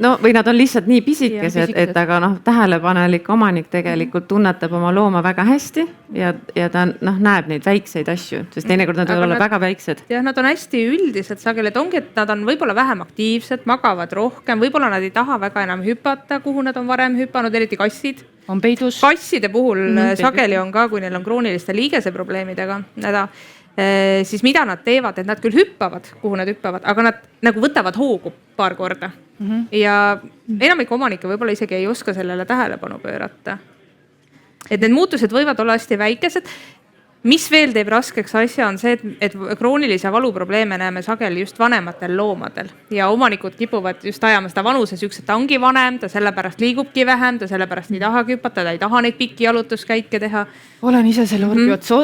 Speaker 2: No või nad on lihtsalt nii pisikesed, et aga tähelepanelik omanik tegelikult tunnetab oma looma väga hästi ja ta näeb neid väikseid asju, sest teinekord nad võivad olla väga väiksed.
Speaker 3: Jah, nad on hästi üldised sageli, et ongi, et nad on võib-olla vähem aktiivsed, magavad rohkem, võib-olla nad ei taha väga enam hüpata, kuhu nad on varem hüpanud, eriti kassid.
Speaker 1: On peidus.
Speaker 3: Kasside puhul sageli on ka, kui neil on krooniliste liigese probleemidega, siis mida nad teevad, et nad küll hüppavad, kuhu nad hüppavad, aga nad nagu võtavad hoogu paar korda. Ja enamik omanikke võib-olla isegi ei oska sellele tähelepanu pöörata. Et need muutused võivad olla hästi väikesed. Mis veel teeb raskeks asja on see, et kroonilise valuprobleeme näeme sageli just vanematel loomadel ja omanikud kipuvad just ajama seda vanuses üks, et ta ongi vanem, ta sellepärast liigubki vähem, ta sellepärast ei taha hüpata, ta ei taha neid pikki jalutuskäike teha.
Speaker 1: Olen ise selle orgi otsa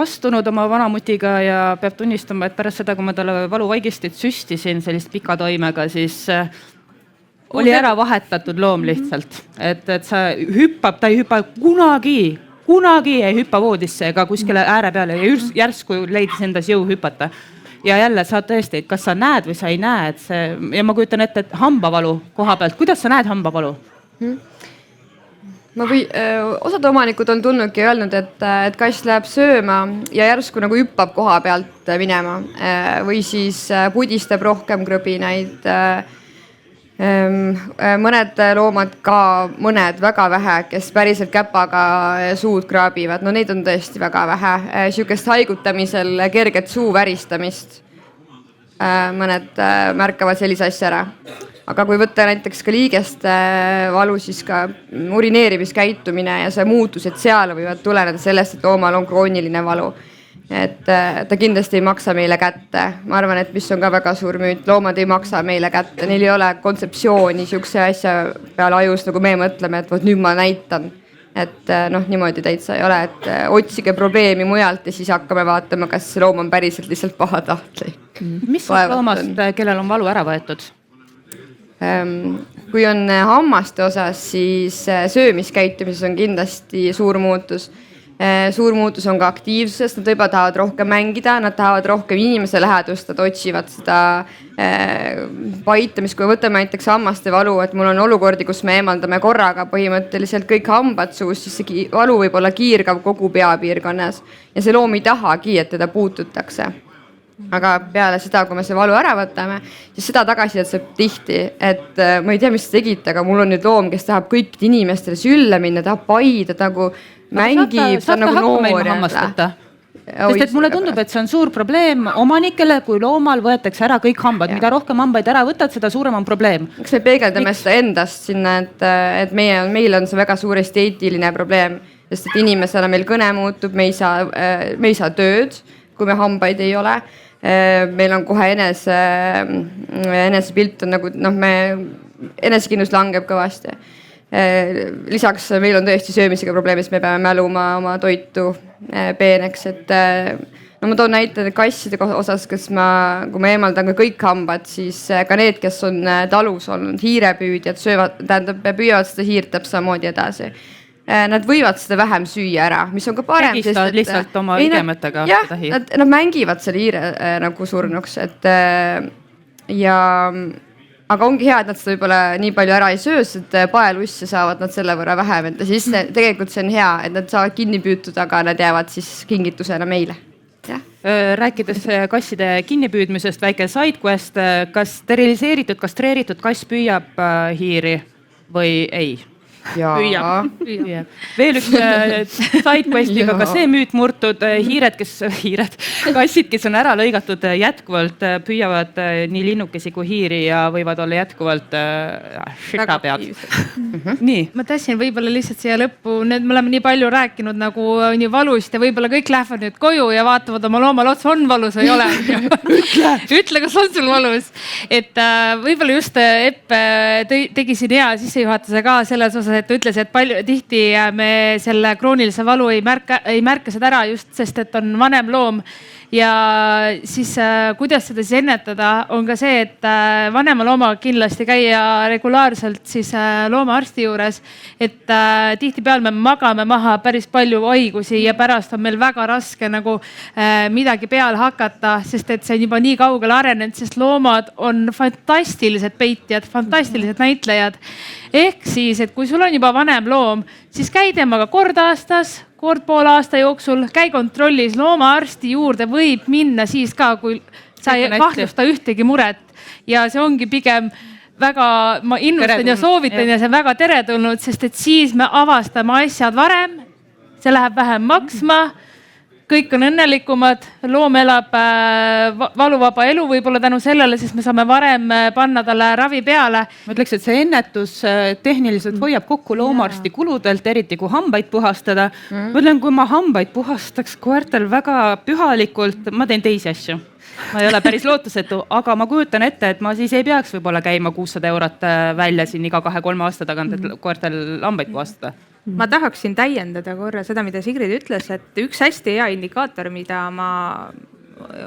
Speaker 1: astunud oma vanamutiga ja peab tunnistama, et pärast seda, kui ma talle valuvaigistit süstisin sellist pika toimega, siis oli ära vahetatud loom lihtsalt, et sa hüppab, ta ei hüppa kunagi ei hüppa voodisse ega kuskile ääre peale ja järsku leidis endas jõu hüpata. Ja jälle sa tõesti, kas sa näed või sa ei näe, et see, ja ma kujutan ette, et hambavalu koha pealt, kuidas sa näed hambavalu?
Speaker 5: Osad omanikud on tulnudki ja öelnud, et kass läheb sööma ja järsku nagu hüppab koha pealt minema või siis pudistab rohkem krõbinaid. mõned loomad ka, mõned väga vähe, kes päriselt käpaga suud kraabivad, no neid on tõesti väga vähe. Sihukest haigutamisel kerget suu väristamist. Mõned märkavad sellise asja ära. Aga kui võtta näiteks ka liigeste valu, siis ka urineerimiskäitumine ja see muutused seal võivad tuleneda sellest, et loomal on krooniline valu. Et ta kindlasti ei maksa meile kätte. Ma arvan, et mis on ka väga suur müüt, loomad ei maksa meile kätte, neil ei ole kontseptsiooni sihukese asja peale ajus, nagu me mõtleme, et nüüd ma näitan. Et niimoodi täitsa ei ole, et otsige probleemi mujalt ja siis hakkame vaatama, kas see loom on päriselt lihtsalt pahatahtlik.
Speaker 1: Mis on loomast, kellel on valu ära võetud?
Speaker 5: Kui on hammaste osas, siis söömiskäitumises on kindlasti suur muutus. Suur muutus on ka aktiivsuses, nad võib-olla tahavad rohkem mängida, nad tahavad rohkem inimese lähedust, nad otsivad seda paitamist. Kui võtame näiteks hammaste valu, et mul on olukordi, kus me eemaldame korraga põhimõtteliselt kõik hambad suus, siis see valu võib olla kiirgav kogu peapiirkonnas ja see loom ei tahagi, et teda puututakse. Aga peale seda, kui me see valu ära võtame, siis seda tagasisidet saab tihti, et ma ei tea, mis te tegite, aga mul on nüüd loom, kes tahab kõikide inimestele sülle minna, tahab paida, nagu mängib, ta on nagu noor.
Speaker 1: Sest et mulle tundub, et see on suur probleem omanikele, kui loomal võetakse ära kõik hambad. Mida rohkem hambaid ära võtad, seda suurem on probleem.
Speaker 5: Eks me peegeldame seda endast sinna, et meil on see väga suur esteetiline probleem, sest et inimesena meil kõne muutub, me ei saa tööd, kui me hambaid ei ole. Meil on kohe enesepilt on nagu, enesekindlus langeb kõvasti. Lisaks meil on tõesti söömisega probleem, sest me peame mäluma oma toitu peeneks, et ma toon näite kasside osas, kui ma eemaldan ka kõik hambad, siis ka need, kes on talus olnud hiirepüüdjad, püüavad seda hiirt täpselt samamoodi edasi. Nad võivad seda vähem süüa ära, mis on ka parem.
Speaker 1: Tegistavad lihtsalt oma ligemetega.
Speaker 5: Jah, nad mängivad selle hiire nagu surnuks, aga ongi hea, et nad seda võib-olla nii palju ära ei söö, et paelusse saavad nad selle võrra vähem. Siis tegelikult see on hea, et nad saavad kinni püütud, aga nad jäävad siis kingitusena meile. Ja.
Speaker 1: Rääkides kasside kinnipüüdmisest, väike sidequest, kas steriliseeritud, kastreeritud kass püüab hiiri või ei? Püüab. Veel üks sidequestiga ka see müüt murtud. Kassid, kes on ära lõigatud, jätkuvalt püüavad nii linnukesi kui hiiri ja võivad olla jätkuvalt šitapead. Nii.
Speaker 4: Ma tahtsin võib-olla lihtsalt siia lõppu, me oleme nii palju rääkinud nagu nii valust ja võib-olla kõik lähevad nüüd koju ja vaatavad oma loomal otsa, on valus või ei ole. Ütle, kas on sul valus. Et võib-olla just Epp tegi siin hea sissejuhatuse ka selles osas, et ta ütles, et tihti me selle kroonilise valu ei märka seda ära just, sest et on vanem loom. Ja siis kuidas seda siis ennetada, on ka see, et vanema loomaga kindlasti käia regulaarselt siis loomaarsti juures, et tihtipeale me magame maha päris palju haigusi ja pärast on meil väga raske nagu midagi peale hakata, sest et see on juba nii kaugele arenenud, sest loomad on fantastilised peitjad, fantastilised näitlejad. Ehk siis, et kui sul on juba vanem loom, siis käi temaga kord aastas, kord poole aasta jooksul, käi kontrollis, loomaarsti juurde võib minna siis ka, kui sa ei kahtlusta ühtegi muret. Ja see ongi pigem väga, ma innustan ja soovitan ja see on väga teretulnud, sest et siis me avastame asjad varem, see läheb vähem maksma, kõik on õnnelikumad, loom elab valuvaba elu võib-olla tänu sellele, sest me saame varem panna talle ravi peale.
Speaker 1: Ma ütleks, et see ennetus tehniliselt hoiab kokku loomaarsti kuludelt, eriti kui hambaid puhastada. Ma ütlen, kui ma hambaid puhastaks koertel väga pühalikult, ma teen teisi asju. Ma ei ole päris lootusetu, aga ma kujutan ette, et ma siis ei peaks võib-olla käima 600 eurot välja siin iga 2-3 aasta tagant, et koertel hambaid puhastada.
Speaker 3: Ma tahaksin täiendada korra seda, mida Sigrid ütles, et üks hästi hea indikaator, mida ma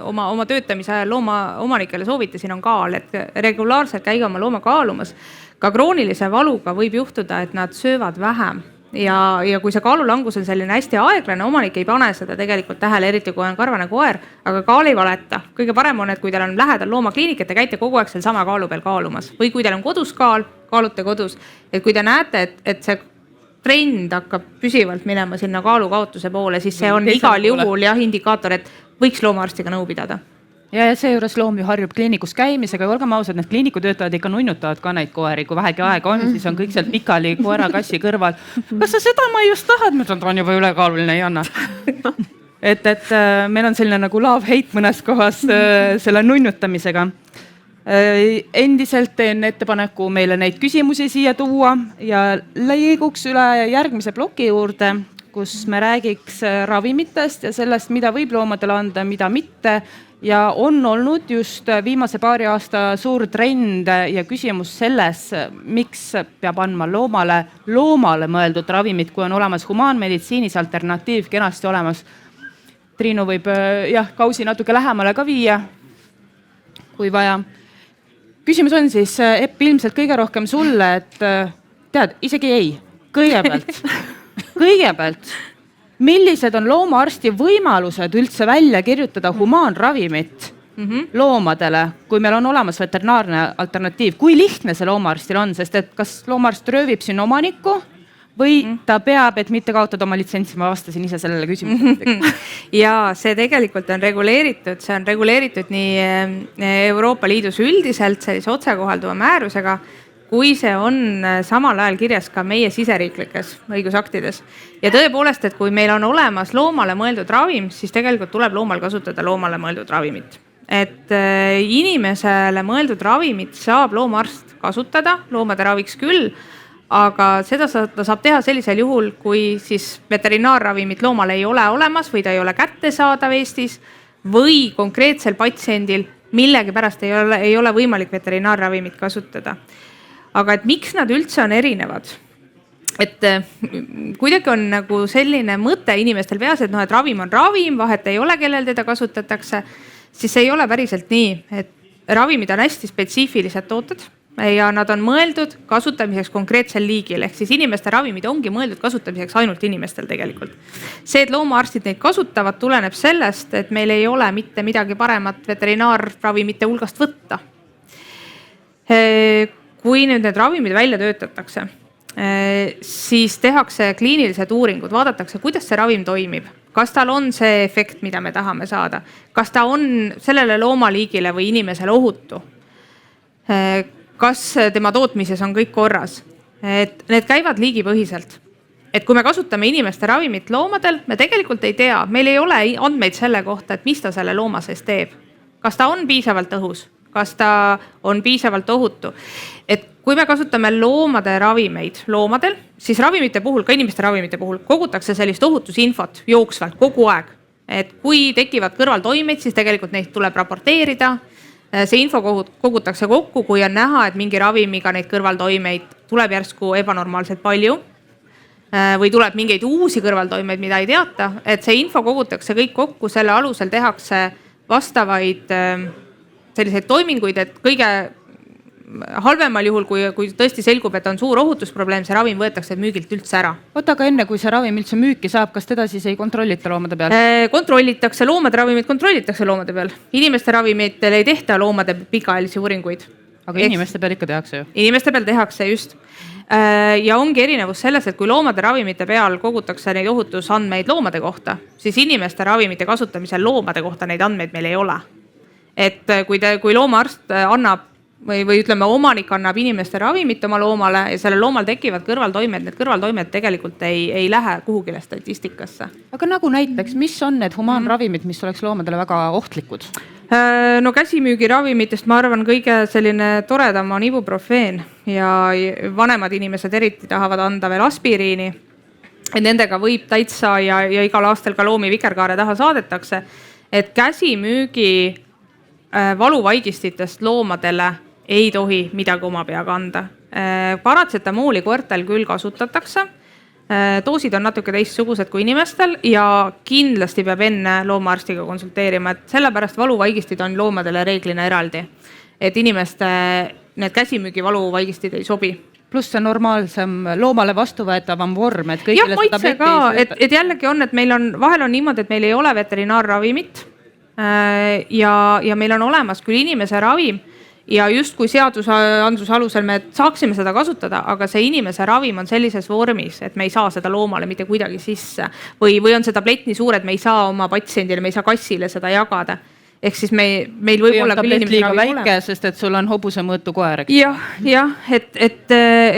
Speaker 3: oma töötamise ajal loomaomanikele soovitasin, on kaal, et regulaarselt käige oma looma kaalumas. Ka kroonilise valuga võib juhtuda, et nad söövad vähem. Ja kui see kaalulangus on selline hästi aeglane, omanik ei pane seda tegelikult tähele, eriti kui on karvane koer, aga kaal ei valeta. Kõige parem on, et kui teil on lähedal loomakliinik, et te käite kogu aeg seal sama kaalu peal kaalumas. Või kui teil on kodus kaal, kaalute kodus. Et kui te näete, et see trend hakkab püsivalt minema sinna kaalukaotuse poole, siis see on igal juhul indikaator, et võiks loomaarstiga nõu pidada.
Speaker 1: ja seejuures loom ju harjub kliinikus käimisega ja olgem ausad, need kliinikutöötajad ikka nunnutavad ka neid koeri, kui vähegi aega on, siis on kõik sealt pikali koera-kassi kõrval. Kas sa seda ma just tahad? Ma ütlen, ta on juba ülekaaluline, ei anna. Et meil on selline nagu love-hate mõnes kohas selle nunnutamisega. Endiselt teen ettepaneku meile neid küsimusi siia tuua ja liiguks üle järgmise ploki juurde, kus me räägiks ravimitest ja sellest, mida võib loomadele anda, mida mitte. Ja on olnud just viimase paari aasta suur trend ja küsimus selles, miks peab andma loomale mõeldud ravimid, kui on olemas humaanmeditsiinis alternatiiv kenasti olemas. Triinu võib kausi natuke lähemale ka viia, kui vaja. Küsimus on siis, Epp, ilmselt kõige rohkem sulle, et tead, isegi ei. Kõigepealt, millised on loomaarsti võimalused üldse välja kirjutada humaanravimit loomadele, kui meil on olemas veterinaarne alternatiiv? Kui lihtne see loomaarstil on, sest et kas loomaarst röövib siin omanikku või ta peab, et mitte kaotada oma litsentsi? Ma vastasin ise sellele küsimusele.
Speaker 3: Ja see tegelikult on reguleeritud nii Euroopa Liidus üldiselt sellise otsekohalduva määrusega, kui see on samal ajal kirjas ka meie siseriiklikes õigusaktides. Ja tõepoolest, et kui meil on olemas loomale mõeldud ravim, siis tegelikult tuleb loomal kasutada loomale mõeldud ravimit. Et inimesele mõeldud ravimit saab loomaarst kasutada, loomade raviks küll, aga seda ta saab teha sellisel juhul, kui siis veterinaarravimit loomal ei ole olemas või ta ei ole kättesaadav Eestis või konkreetsel patsiendil millegipärast ei ole võimalik veterinaarravimit kasutada. Aga et miks nad üldse on erinevad? Et kuidagi on nagu selline mõte inimestel peas, et et ravim on ravim, vahet ei ole, kellel teda kasutatakse, siis see ei ole päriselt nii, et ravimid on hästi spetsiifilised tooted ja nad on mõeldud kasutamiseks konkreetsel liigil, ehk siis inimeste ravimid ongi mõeldud kasutamiseks ainult inimestel tegelikult. See, et loomaarstid neid kasutavad, tuleneb sellest, et meil ei ole mitte midagi paremat veterinaarravimite hulgast võtta. Kui nüüd need ravimid välja töötatakse, siis tehakse kliinilised uuringud, vaadatakse, kuidas see ravim toimib. Kas tal on see efekt, mida me tahame saada? Kas ta on sellele loomaliigile või inimesele ohutu? Kas tema tootmises on kõik korras? Et need käivad liigipõhiselt. Et kui me kasutame inimeste ravimit loomadel, me tegelikult ei tea, meil ei ole andmeid selle kohta, et mis ta selle looma sees teeb. Kas ta on piisavalt õhus? Kas ta on piisavalt ohutu? Et kui me kasutame loomade ravimeid loomadel, siis ravimite puhul, ka inimeste ravimite puhul, kogutakse sellist ohutusinfot jooksvalt kogu aeg. Et kui tekivad kõrvaltoimeid, siis tegelikult neid tuleb raporteerida. See info kogutakse kokku, kui on näha, et mingi ravimiga neid kõrvaltoimeid tuleb järsku ebanormaalselt palju või tuleb mingeid uusi kõrvaltoimeid, mida ei teata. Et see info kogutakse kõik kokku, selle alusel tehakse vastavaid selliseid toiminguid, et kõige halvemal juhul, kui tõesti selgub, et on suur ohutusprobleem, see ravim võetakse müügilt üldse ära.
Speaker 1: Oota, aga enne kui see ravim üldse müüki saab, kas teda siis ei kontrollita loomade peal?
Speaker 3: Kontrollitakse, loomade ravimid kontrollitakse loomade peal. Inimeste ravimitel ei tehta loomade pikaajalisi uuringuid.
Speaker 1: Aga inimeste peal ikka tehakse ju?
Speaker 3: Inimeste peal tehakse just. Ja ongi erinevus selles, et kui loomade ravimite peal kogutakse neid ohutusandmeid loomade kohta, siis inimeste ravimite kasutamisel loomade kohta neid andmeid meil ei ole. Et kui loomaarst annab või ütleme, omanik annab inimeste ravimit oma loomale ja sellel loomal tekivad kõrvaltoimed, need kõrvaltoimed tegelikult ei lähe kuhugile statistikasse.
Speaker 1: Aga nagu näiteks, mis on need humaanravimid, mis oleks loomadele väga ohtlikud?
Speaker 3: No käsimüügiravimitest ma arvan kõige selline toredam on ibuprofeen ja vanemad inimesed eriti tahavad anda veel aspiriini. Et nendega võib täitsa ja igal aastal ka loomi vikerkaare taha saadetakse, et käsimüügi valuvaigistitest loomadele ei tohi midagi oma peaga anda. Paratsetamooli koertel küll kasutatakse. Doosid on natuke teistsugused kui inimestel ja kindlasti peab enne loomaarstiga konsulteerima, et sellepärast valuvaigistid on loomadele reeglina eraldi. Et inimeste need käsimüügi valuvaigistid ei sobi.
Speaker 1: Pluss see normaalsem loomale vastuvõetavam vorm, et kõigile
Speaker 3: seda tableti ka, et jällegi on, et meil on, vahel on niimoodi, et meil ei ole veterinaarravimit ja meil on olemas küll inimese ravim ja just kui seadusandluse alusel me saaksime seda kasutada, aga see inimese ravim on sellises vormis, et me ei saa seda loomale mitte kuidagi sisse või on see tablett nii suur, et me ei saa oma patsiendile, me ei saa kassile seda jagada. ehk siis meil võib olla küll inimese
Speaker 1: liiga
Speaker 3: ravim
Speaker 1: väike, sest et sul on hobusemõõtu koer, eks?
Speaker 3: jah, et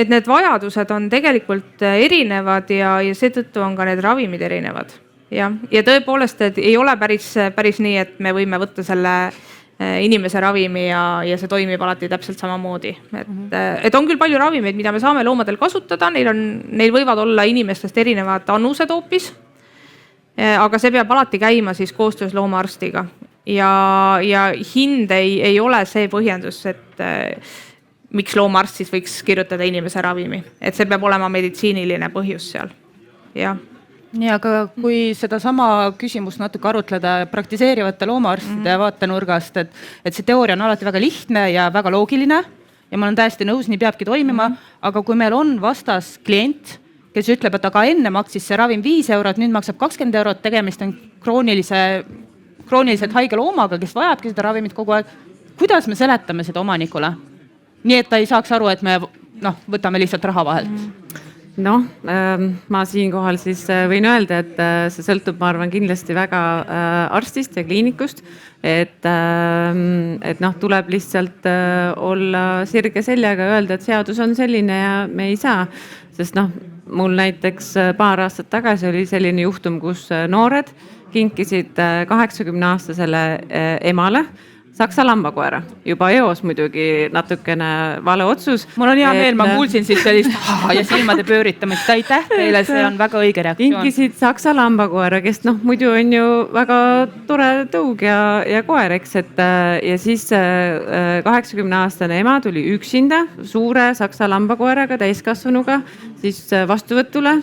Speaker 3: need vajadused on tegelikult erinevad ja seetõttu on ka need ravimid erinevad. Ja tõepoolest, et ei ole päris nii, et me võime võtta selle inimese ravimi ja see toimib alati täpselt samamoodi. Et on küll palju ravimeid, mida me saame loomadel kasutada, neil võivad olla inimestest erinevad annused hoopis, aga see peab alati käima siis koostöös loomaarstiga. Ja hind ei ole see põhjendus, et miks loomaarst siis võiks kirjutada inimese ravimi. Et see peab olema meditsiiniline põhjus seal. Jah.
Speaker 1: Nii, aga kui seda sama küsimust natuke arutleda praktiseerivate loomaarstide vaatenurgast, et see teooria on alati väga lihtne ja väga loogiline ja ma olen täiesti nõus, nii peabki toimima, aga kui meil on vastas klient, kes ütleb, et aga enne maksis see ravim 5 eurot, nüüd maksab 20 eurot, tegemist on krooniliselt haige loomaga, kes vajabki seda ravimit kogu aeg, kuidas me seletame seda omanikule? Nii, et ta ei saaks aru, et me võtame lihtsalt raha vahelt.
Speaker 2: Ma siinkohal siis võin öelda, et see sõltub, ma arvan, kindlasti väga arstist ja kliinikust, et tuleb lihtsalt olla sirge seljaga ja öelda, et seadus on selline ja me ei saa, sest mul näiteks paar aastat tagasi oli selline juhtum, kus noored kinkisid 80-aastasele emale Saksa lambakoera, juba eos muidugi natukene vale otsus.
Speaker 1: Mul on hea meel, ma kuulsin siis sellist ja silmade pööritamist, aitäh teile, see on väga õige reaktsioon.
Speaker 2: Kinkisid Saksa lambakoera, kes muidu on ju väga tore tõug ja koer, eks, ja siis 80-aastane ema tuli üksinda suure Saksa lambakoeraga, täiskasvanuga, siis vastuvõtule,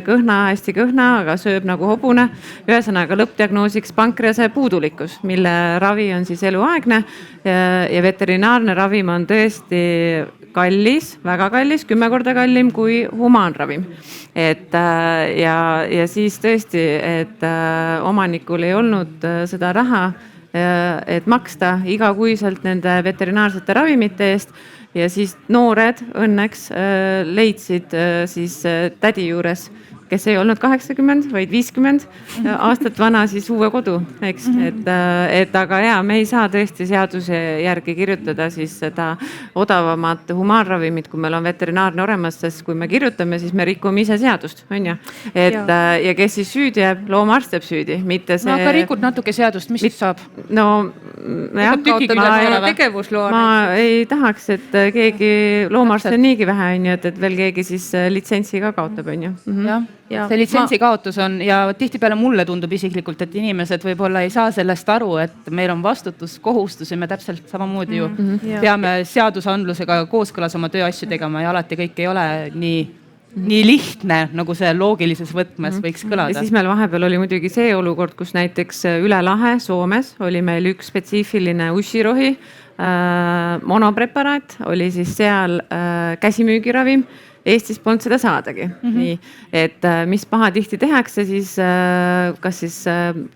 Speaker 2: hästi kõhna, aga sööb nagu hobune. Ühesõnaga lõppdiagnoosiks pankrease puudulikkus, mille ravi on siis eluaegne ja veterinaarne ravim on tõesti kallis, väga kallis, 10 korda kallim kui humaanravim. Ja siis tõesti, et omanikul ei olnud seda raha, et maksta igakuiselt nende veterinaarsete ravimite eest. Ja siis noored õnneks leidsid siis tädi juures, kes ei olnud 80, vaid 50 aastat vana, siis uue kodu, eks. Aga me ei saa tõesti seaduse järgi kirjutada siis seda odavamat humaanravimit, kui meil on veterinaarne olemas, sest kui me kirjutame, siis me rikume ise seadust, on ju. Ja kes siis süüdi jääb, loomaarst jääb süüdi, mitte see...
Speaker 1: aga rikud natuke seadust, mis siis saab?
Speaker 2: Ma ei tahaks, et keegi loomaarst on niigi vähe, on ju, et veel keegi siis litsentsi ka kaotab, on ju.
Speaker 1: See litsentsi kaotus on ja tihtipeale mulle tundub isiklikult, et inimesed võib-olla ei saa sellest aru, et meil on vastutuskohustusi, me täpselt samamoodi ju peame seadusandlusega kooskõlas oma tööasju tegema ja alati kõik ei ole nii lihtne, nagu see loogilises võtmes võiks kõlada.
Speaker 2: Ja siis meil vahepeal oli muidugi see olukord, kus näiteks üle lahe Soomes oli meil üks spetsiifiline ussirohi monopreparaat, oli siis seal käsimüügiravim. Eestis polnud seda saadagi. Nii, et mis pahatihti tehakse, siis kas siis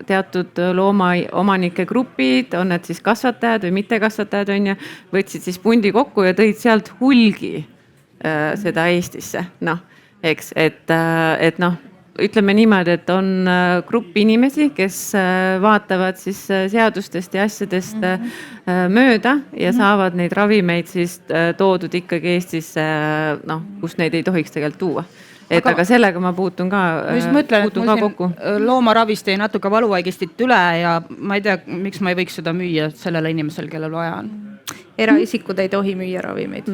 Speaker 2: teatud loomaomanike grupid, on need siis kasvatajad või mittekasvatajad, on ju, võtsid siis pundi kokku ja tõid sealt hulgi seda Eestisse. Eks, et ütleme niimoodi, et on grupp inimesi, kes vaatavad siis seadustest ja asjadest mööda ja saavad neid ravimeid siis toodud ikkagi Eestisse, kus neid ei tohiks tegelikult tuua. Aga sellega ma puutun ka kokku.
Speaker 1: Loomaravist jäi natuke valuvaigistit üle ja ma ei tea, miks ma ei võiks seda müüa sellele inimesel, kellel vaja on.
Speaker 3: Eraisikud ei tohi müüa ravimeid.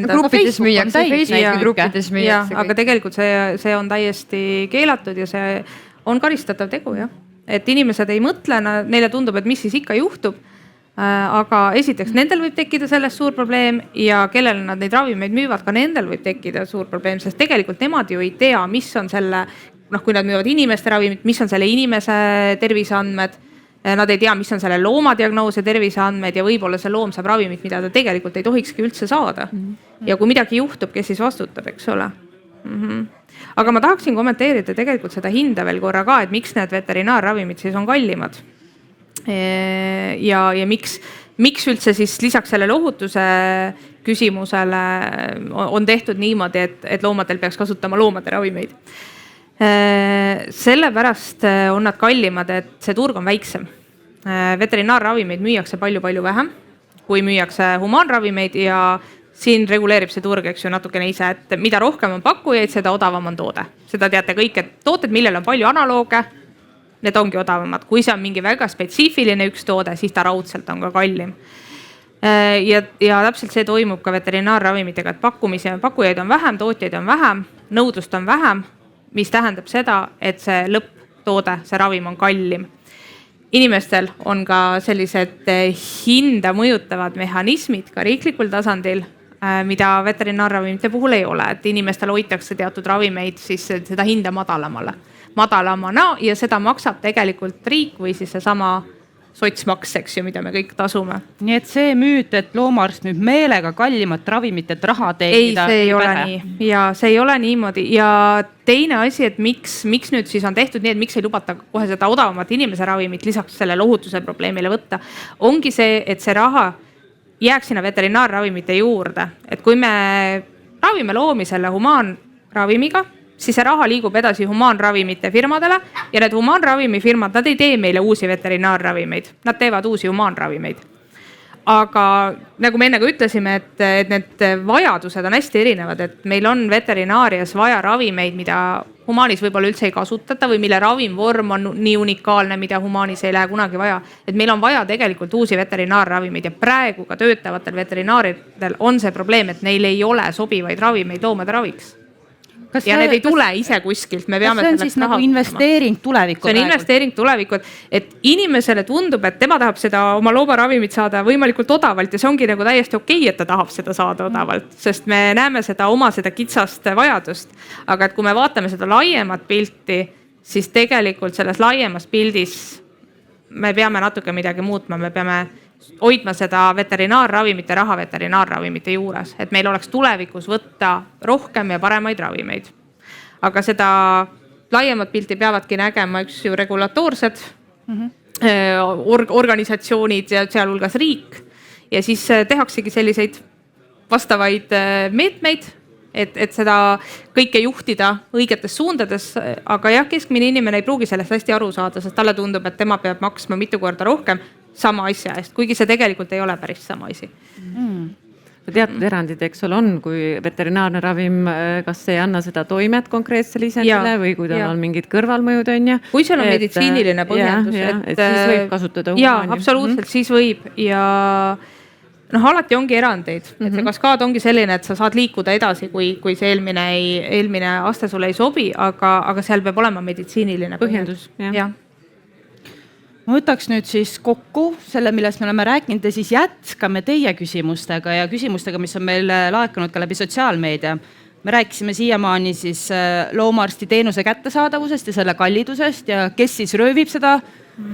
Speaker 5: Gruppides müüakse, Facebooki gruppides müüakse.
Speaker 3: Aga tegelikult see on täiesti keelatud ja see on karistatav tegu, jah. Et inimesed ei mõtle, neile tundub, et mis siis ikka juhtub. Aga esiteks, nendel võib tekkida sellest suur probleem ja kellele nad neid ravimeid müüvad, ka nendel võib tekkida suur probleem, sest tegelikult nemad ju ei tea, mis on selle, kui nad müüvad inimeste ravimit, mis on selle inimese terviseandmed. Nad ei tea, mis on selle loomadiagnoos ja terviseandmed ja võib-olla see loom saab ravimit, mida ta tegelikult ei tohikski üldse saada. Ja kui midagi juhtub, kes siis vastutab, eks ole. Aga ma tahaksin kommenteerida tegelikult seda hinda veel korra ka, et miks need veterinaarravimid siis on kallimad. Ja miks üldse siis lisaks sellele ohutuse küsimusele on tehtud niimoodi, et loomadel peaks kasutama loomade ravimeid. Sellepärast on nad kallimad, et see turg on väiksem. veterinaarravimeid müüakse palju-palju vähem, kui müüakse humaanravimeid ja siin reguleerib see turg, eks ju, natukene ise, et mida rohkem on pakkujaid, seda odavam on toode. Seda teate kõik, et tooted, millel on palju analooge, need ongi odavamad. Kui see on mingi väga spetsiifiline üks toode, siis ta raudselt on ka kallim. Ja täpselt see toimub ka veterinaarravimitega, et pakkujaid on vähem, tootjaid on vähem, nõudlust on vähem, mis tähendab seda, et see lõpptoode, see ravim on kallim. Inimestel on ka sellised hinda mõjutavad mehhanismid ka riiklikul tasandil, mida veterinaarravimite puhul ei ole, et inimestel hoitakse teatud ravimeid siis seda hinda madalamana ja seda maksab tegelikult riik või siis seesama sotsmaks, eks ju, mida me kõik tasume.
Speaker 1: Nii et see müüt, et loomaarst nüüd meelega kallimat ravimit, et raha teenida.
Speaker 3: Ei, see ei ole nii ja see ei ole niimoodi ja teine asi, et miks nüüd siis on tehtud nii, et miks ei lubata kohe seda odavamat inimese ravimit lisaks sellele ohutuse probleemile võtta, ongi see, et see raha jääks sinna veterinaarravimite juurde, et kui me ravime loomi selle humaanravimiga, siis see raha liigub edasi humaanravimite firmadele ja need humaanravimifirmad, nad ei tee meile uusi veterinaarravimeid, nad teevad uusi humaanravimeid. Aga nagu me enne ka ütlesime, et need vajadused on hästi erinevad, et meil on veterinaarias vaja ravimeid, mida humaanis võib-olla üldse ei kasutata või mille ravimvorm on nii unikaalne, mida humaanis ei lähe kunagi vaja. Et meil on vaja tegelikult uusi veterinaarravimeid ja praegu ka töötavatel veterinaaridel on see probleem, et neil ei ole sobivaid ravimeid loomade raviks. Ja need ei tule ise kuskilt, me peame
Speaker 1: selleks raha. See on siis nagu investeering tulevikku?
Speaker 3: See on investeering tulevikku, et inimesele tundub, et tema tahab seda oma loomaravimit saada võimalikult odavalt ja see ongi nagu täiesti okei, et ta tahab seda saada odavalt, sest me näeme seda oma seda kitsast vajadust. Aga et kui me vaatame seda laiemat pilti, siis tegelikult selles laiemas pildis me peame natuke midagi muutma, me peame hoidma seda veterinaarravimite raha veterinaarravimite juures, et meil oleks tulevikus võtta rohkem ja paremaid ravimeid. Aga seda laiemat pilti peavadki nägema üks ju regulatoorsed organisatsioonid ja sealhulgas riik ja siis tehaksegi selliseid vastavaid meetmeid, et seda kõike juhtida õigetes suundades, aga jah, keskmine inimene ei pruugi sellest hästi aru saada, sest talle tundub, et tema peab maksma mitu korda rohkem sama asja eest, kuigi see tegelikult ei ole päris sama asi.
Speaker 2: Teatud erandid, eks ole, on, kui veterinaarne ravim, kas ei anna seda toimet konkreetsele isendile või kui tal on mingid kõrvalmõjud, on ja.
Speaker 3: Kui seal on meditsiiniline põhjendus,
Speaker 2: et siis võib kasutada.
Speaker 3: Jaa, absoluutselt, siis võib ja alati ongi erandeid, et see kaskaad ongi selline, et sa saad liikuda edasi, kui see eelmine aste sulle ei sobi, aga seal peab olema meditsiiniline põhjendus. Jah.
Speaker 1: Ma võtaks nüüd siis kokku selle, millest me oleme rääkinud ja siis jätkame teie küsimustega ja küsimustega, mis on meil laekunud ka läbi sotsiaalmeedia. Me rääkisime siiamaani siis loomaarsti teenuse kättesaadavusest ja selle kallidusest ja kes siis röövib seda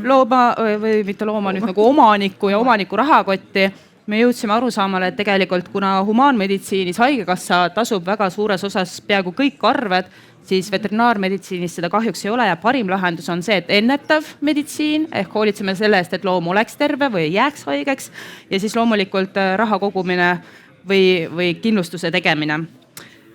Speaker 1: looma või mitte looma nüüd nagu omaniku ja omaniku rahakotti. Me jõudsime arusaamale, et tegelikult kuna humaanmeditsiinis haigekassa tasub väga suures osas peaaegu kõik arved, siis veterinaarmeditsiinis seda kahjuks ei ole ja parim lahendus on see, et ennetav meditsiin ehk hoolitseme selle eest, et loom oleks terve või ei jääks haigeks ja siis loomulikult raha kogumine või kindlustuse tegemine.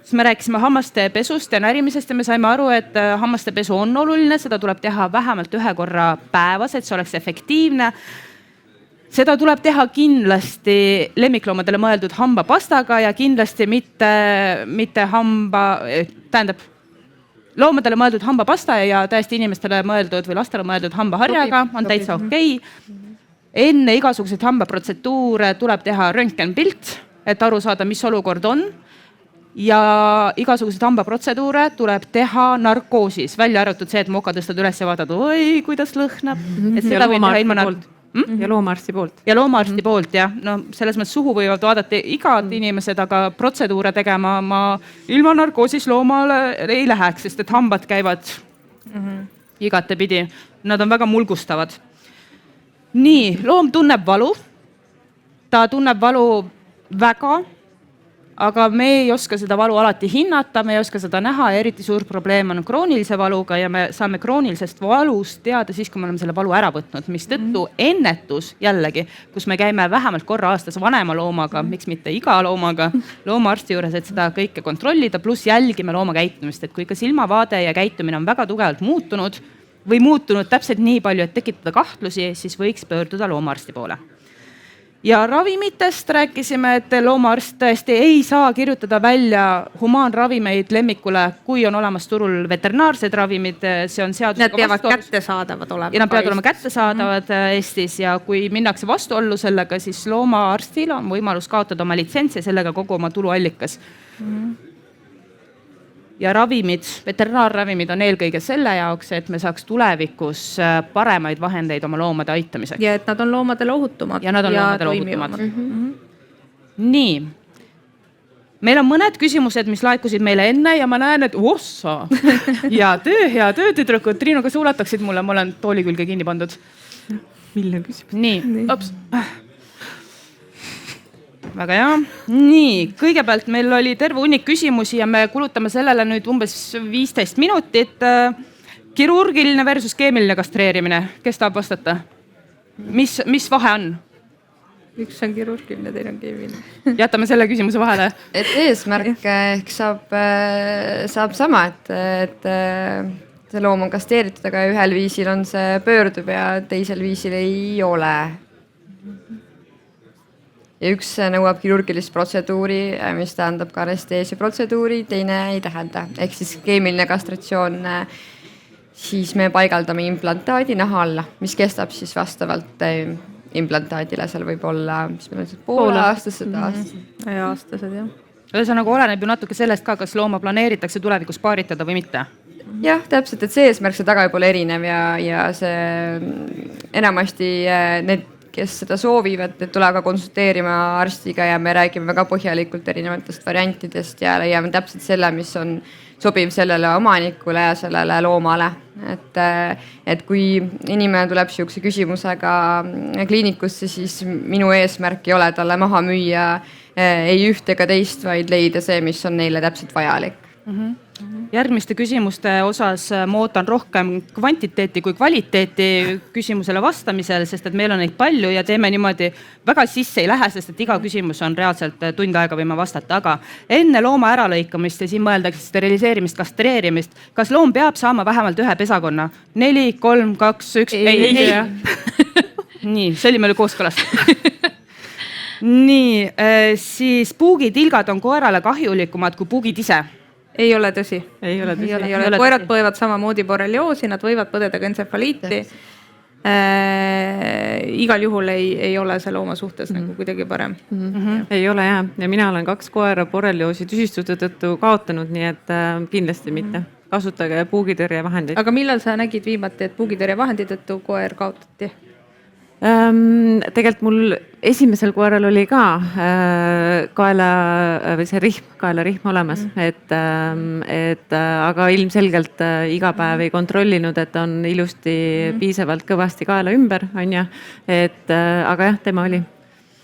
Speaker 1: Siis me rääkisime hammaste pesust ja närimisest ja me saime aru, et hammaste pesu on oluline, seda tuleb teha vähemalt 1 korra päevas, et see oleks efektiivne. Seda tuleb teha kindlasti lemmikloomadele mõeldud hambapastaga ja kindlasti mitte loomadele mõeldud hambapasta ja täiesti inimestele mõeldud või lastele mõeldud hambaharjaga on täitsa okei. Enne igasuguseid hambaprotseduure tuleb teha röntgenpilt, et aru saada, mis olukord on. Ja igasuguseid hambaprotseduure tuleb teha narkoosis, välja arvatud see, et moka tõstad üles ja vaatad, oi, kuidas lõhnab. Et seda võib teha ilma
Speaker 2: Ja loomaarsti poolt.
Speaker 1: Ja loomaarsti poolt, jah. No, selles mõttes suhu võivad vaadata igad inimesed, aga protseduure tegema ma ilma narkoosis loomale ei läheks, sest et hambad käivad igate pidi. Nad on väga mulgustavad. Nii, loom tunneb valu. Ta tunneb valu väga, aga me ei oska seda valu alati hinnata, me ei oska seda näha ja eriti suur probleem on kroonilise valuga ja me saame kroonilisest valust teada siis, kui me oleme selle valu ära võtnud, mis tõttu ennetus jällegi, kus me käime vähemalt korra aastas vanema loomaga, miks mitte iga loomaga, loomaarsti juures, et seda kõike kontrollida, pluss jälgime looma käitumist, et kui ka silmavaade ja käitumine on väga tugevalt muutunud, või muutunud täpselt nii palju, et tekitada kahtlusi, siis võiks pöörduda loomaarsti poole. Ja ravimitest rääkisime, et loomaarst tõesti ei saa kirjutada välja humaanravimeid lemmikule, kui on olemas turul veterinaarsed ravimid, see on seadusega
Speaker 3: Nad peavad kättesaadavad olema.
Speaker 1: Ja nad peavad olema kättesaadavad Eestis ja kui minnakse vastuollu sellega, siis loomaarstil on võimalus kaotada oma litsents ja sellega kogu oma tuluallikas. Ja ravimid, veterinaarravimid on eelkõige selle jaoks, et me saaks tulevikus paremaid vahendeid oma loomade aitamiseks.
Speaker 3: Ja et nad on loomadele ohutumad.
Speaker 1: Ja nad on loomadele ohutumad. Nii. Meil on mõned küsimused, mis laekusid meile enne ja ma näen, et ossa. Ja hea töö, tüdrukud. Triinu, kas ulataksid mulle? Ma olen tooli külge kinni pandud.
Speaker 2: Milline küsimus?
Speaker 1: Nii. Ops. Väga hea. Nii, kõigepealt meil oli terve hunnik küsimusi ja me kulutame sellele nüüd umbes 15 minutit. Kirurgiline versus keemiline kastreerimine. Kes tahab vastata? Mis vahe on?
Speaker 3: Üks on kirurgiline, teine on keemiline.
Speaker 1: Jätame selle küsimuse vahele.
Speaker 5: Et eesmärk ehk saab sama, et see loom on kasteeritud, aga ühel viisil on see pöördub ja teisel viisil ei ole. Ja üks nõuab kirurgilist protseduuri, mis tähendab ka anesteesia protseduuri, teine ei tähenda. Ehk siis keemiline kastratsioon, siis me paigaldame implantaadi naha alla, mis kestab siis vastavalt implantaadile. Seal võib olla, mis meil on poole aastased,
Speaker 3: aastased, jah.
Speaker 1: Ühesõnaga oleneb ju natuke sellest ka, kas looma planeeritakse tulevikus paaritada või mitte.
Speaker 5: Jah, täpselt, et see eesmärk see taga võib olla erinev ja see enamasti need kes seda soovivad, et tulevad konsulteerima arstiga ja me räägime väga põhjalikult erinevatest variantidest ja leiame täpselt selle, mis on sobiv sellele omanikule ja sellele loomale. Et kui inimene tuleb sihukese küsimusega kliinikusse, siis minu eesmärk ei ole talle maha müüa ei üht ega teist, vaid leida see, mis on neile täpselt vajalik.
Speaker 1: Järgmiste küsimuste osas ma ootan rohkem kvantiteeti kui kvaliteeti küsimusele vastamisel, sest et meil on neid palju ja teeme niimoodi väga sisse ei lähe, sest et iga küsimus on reaalselt tund aega võime vastata. Aga enne looma äralõikamist ja siin mõeldakse steriliseerimist, kastreerimist, kas loom peab saama vähemalt ühe pesakonna? 4, 3, 2, 1, ei. Nii, see oli meil kooskõlas. Nii, siis puugitilgad on koerale kahjulikumad kui puugid ise.
Speaker 3: Ei ole tõsi.
Speaker 2: Ei ole tõsi.
Speaker 3: Koerad põevad samamoodi borrelioosi, nad võivad põdeda ka entsefaliiti. Igal juhul ei ole see looma suhtes nagu kuidagi parem.
Speaker 2: Ei ole jah. Ja mina olen 2 koera borrelioosi tüsistuste tõttu kaotanud, nii et kindlasti mitte. Kasutage puugitõrjevahendeid.
Speaker 3: Aga millal sa nägid viimati, et puugitõrjevahendi tõttu koer kaotati?
Speaker 2: Tegelikult mul esimesel koeral oli ka kaelarihm olemas, aga ilmselgelt iga päev ei kontrollinud, et on ilusti piisavalt kõvasti kaela ümber, on ja, aga jah, tema oli.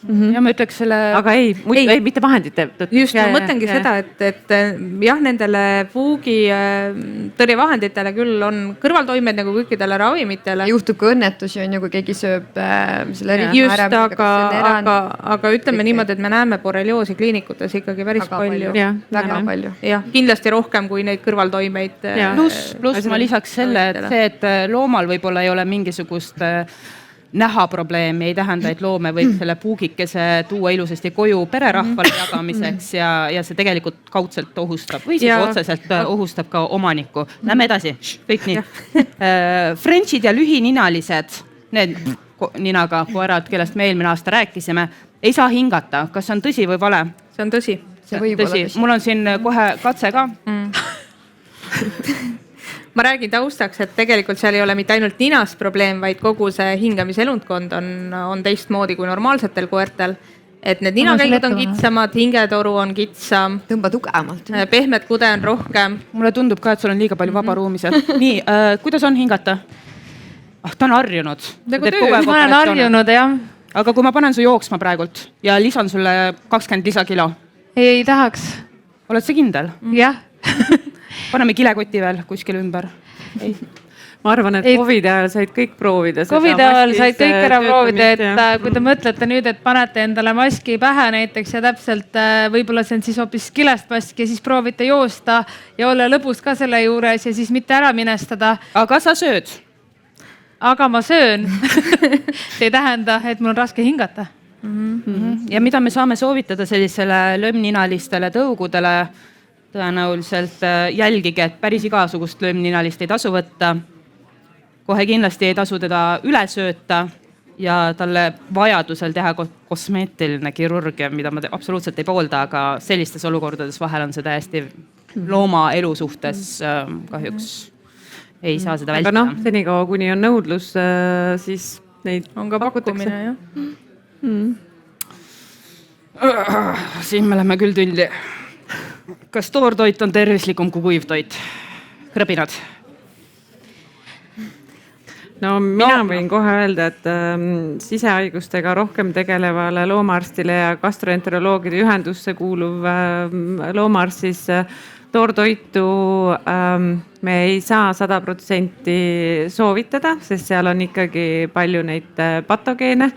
Speaker 1: Ja ma ütleks selle...
Speaker 2: Aga ei, mitte vahendite.
Speaker 3: Just, ma mõtlengi seda, et jah, nendele puugi tõrjevahenditele küll on kõrvaltoimed nagu kõikidele ravimitele.
Speaker 5: Juhtub ka õnnetusi, on ju, kui keegi sööb selle rihma ära.
Speaker 3: Just, aga ütleme niimoodi, et me näeme borrelioosi kliinikutes ikkagi päris palju.
Speaker 5: Väga palju.
Speaker 3: Jah, kindlasti rohkem kui neid kõrvaltoimeid.
Speaker 1: Plus ma lisaks selle, et see, et loomal võib-olla ei ole mingisugust nähaprobleemi, ei tähenda, et loome võib selle puugikese tuua ilusasti koju pererahvale jagamiseks ja see tegelikult kaudselt ohustab või siis otseselt ohustab ka omanikku. Lähme edasi, kõik nii. Frenchid ja lühininalised, need ninaga koerad, kellest me eelmine aasta rääkisime, ei saa hingata. Kas on tõsi või vale?
Speaker 3: See on tõsi.
Speaker 5: See võib olla tõsi.
Speaker 1: Mul on siin kohe katse ka.
Speaker 3: Ma räägin taustaks, et tegelikult seal ei ole mitte ainult ninast probleem, vaid kogu see hingamiselundkond on teistmoodi kui normaalsetel koertel. Et need ninakäigud on kitsamad, hingetoru on kitsam.
Speaker 5: Tõmba tugevamalt.
Speaker 3: Pehmed kude on rohkem.
Speaker 1: Mulle tundub ka, et sul on liiga palju vaba ruumi seal. Nii, kuidas on hingata? Ta on harjunud.
Speaker 4: Ma olen harjunud, jah.
Speaker 1: Aga kui ma panen su jooksma praegult ja lisan sulle 20 lisakilo?
Speaker 4: Ei tahaks.
Speaker 1: Oled sa kindel?
Speaker 4: Jah.
Speaker 1: Paneme kilekoti veel kuskil ümber. Ei.
Speaker 2: Ma arvan, et COVID ajal said kõik proovida.
Speaker 4: COVID ajal said kõik ära proovida, et kui te mõtlete nüüd, et panete endale maski pähe näiteks ja täpselt võib-olla see on siis hoopis kilest mask ja siis proovite joosta ja olla lõbus ka selle juures ja siis mitte ära minestada.
Speaker 1: Aga sa sööd?
Speaker 4: aga ma söön see ei tähenda, et mul on raske hingata.
Speaker 1: Ja mida me saame soovitada sellisele löömninalistele tõugudele? Tõenäoliselt jälgige, et päris igasugust löömninalist ei tasu võtta. Kohe kindlasti ei tasu teda üle sööta ja talle vajadusel teha kosmeetiline kirurgia, mida ma absoluutselt ei poolda, aga sellistes olukordades vahel on see täiesti looma elu suhtes kahjuks ei saa seda vältida.
Speaker 2: Aga senikaua kuni on nõudlus, siis neid
Speaker 3: on ka pakkumine, jah.
Speaker 1: Siin me läheme küll tülli. Kas toortoit on tervislikum kui kuivtoit? Krõbinad?
Speaker 2: No mina võin kohe öelda, et sisehaigustega rohkem tegelevale loomaarstile ja gastroenteroloogide ühendusse kuuluv loomaarst siis toortoitu me ei saa 100% soovitada, sest seal on ikkagi palju neid patogeene,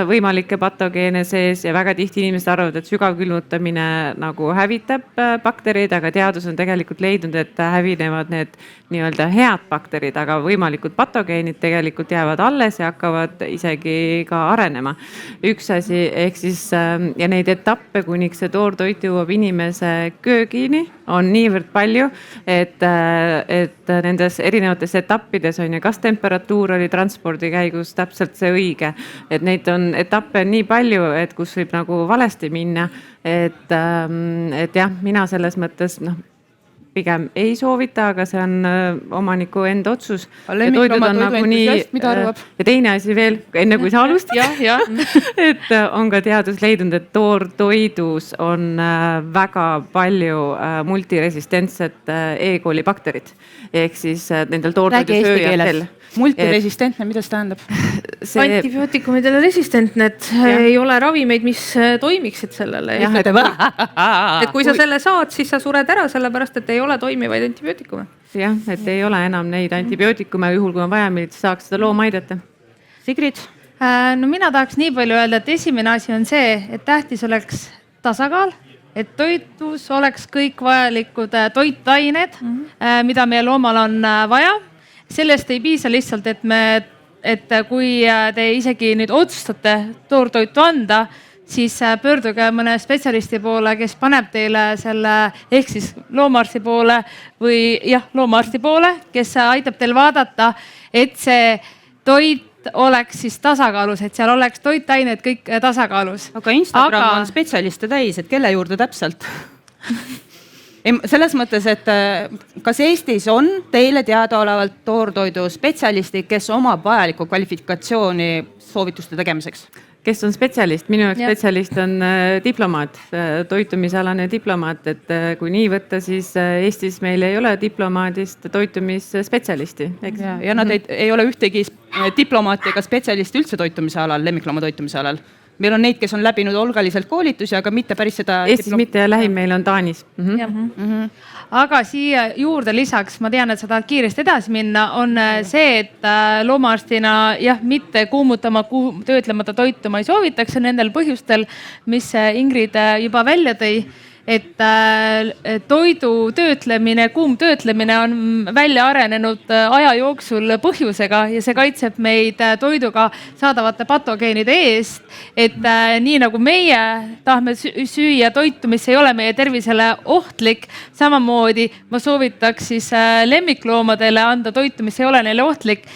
Speaker 2: võimalikke patogeene sees ja väga tihti inimesed arvavad, et sügavkülmutamine nagu hävitab baktereid, aga teadus on tegelikult leidnud, et hävinevad need nii-öelda head bakterid, aga võimalikud patogeenid tegelikult jäävad alles ja hakkavad isegi ka arenema. Üks asi, ehk siis ja neid etappe, kuniks see toortoit jõuab inimese köögini, on niivõrd palju, et nendes erinevates etappides on ja kas temperatuur oli transpordi käigus täpselt see õige, et neid on etappe nii palju, et kus võib nagu valesti minna, et jah, mina selles mõttes pigem ei soovita, aga see on omaniku enda otsus.
Speaker 1: Mida arvab?
Speaker 2: Ja teine asi veel, enne kui sa alustad, et on ka teadus leidnud, et toortoidus on väga palju multiresistentset E. coli bakterid. Ehk siis nendel toortoidu sööjatel.
Speaker 1: Multiresistentne, mida see tähendab?
Speaker 3: Antibiootikumidele resistentne, et ei ole ravimeid, mis toimiksid sellele. Et kui sa selle saad, siis sa sured ära, sellepärast, et ei ole toimivaid antibiootikume.
Speaker 2: Jah, et ei ole enam neid antibiootikume juhul, kui on vaja, millest saaks seda looma aidata.
Speaker 1: Sigrid?
Speaker 4: No mina tahaks nii palju öelda, et esimene asi on see, et tähtis oleks tasakaal, et toitus oleks kõik vajalikud toitained, mida meie loomal on vaja. Sellest ei piisa lihtsalt, et kui te isegi nüüd otsustate toortoitu anda, siis pöörduge mõne spetsialisti poole, kes paneb teile selle, ehk siis loomaarsti poole või loomaarsti poole, kes aitab teil vaadata, et see toit oleks siis tasakaalus, et seal oleks toitained kõik tasakaalus.
Speaker 1: Aga Instagram on spetsialiste täis, et kelle juurde täpselt? Selles mõttes, et kas Eestis on teile teadaolevalt toortoidu spetsialisti, kes omab vajalikku kvalifikatsiooni soovituste tegemiseks?
Speaker 2: Kes on spetsialist? Minu spetsialist on diplomaat, toitumisalane diplomaat, et kui nii võtta, siis Eestis meil ei ole diplomaadist toitumisspetsialisti.
Speaker 1: Ja nad ei ole ühtegi diplomaati ega spetsialisti üldse toitumise alal, lemmiklooma toitumise alal. Meil on neid, kes on läbinud olgaliselt koolitusi, aga mitte päris seda...
Speaker 2: Eestis mitte ja lähim meil on Taanis.
Speaker 4: Aga siia juurde lisaks, ma tean, et sa tahad kiiresti edasi minna, on see, et loomaarstina mitte kuumutama, töötlemata toitu ma ei soovitaks nendel põhjustel, mis Ingrid juba välja tõi. Et toidu töötlemine, kuumtöötlemine on välja arenenud aja jooksul põhjusega ja see kaitseb meid toiduga saadavate patogeenide eest. Et nii nagu meie tahame süüa toitu, mis ei ole meie tervisele ohtlik, samamoodi ma soovitaks siis lemmikloomadele anda toitu, mis ei ole neile ohtlik.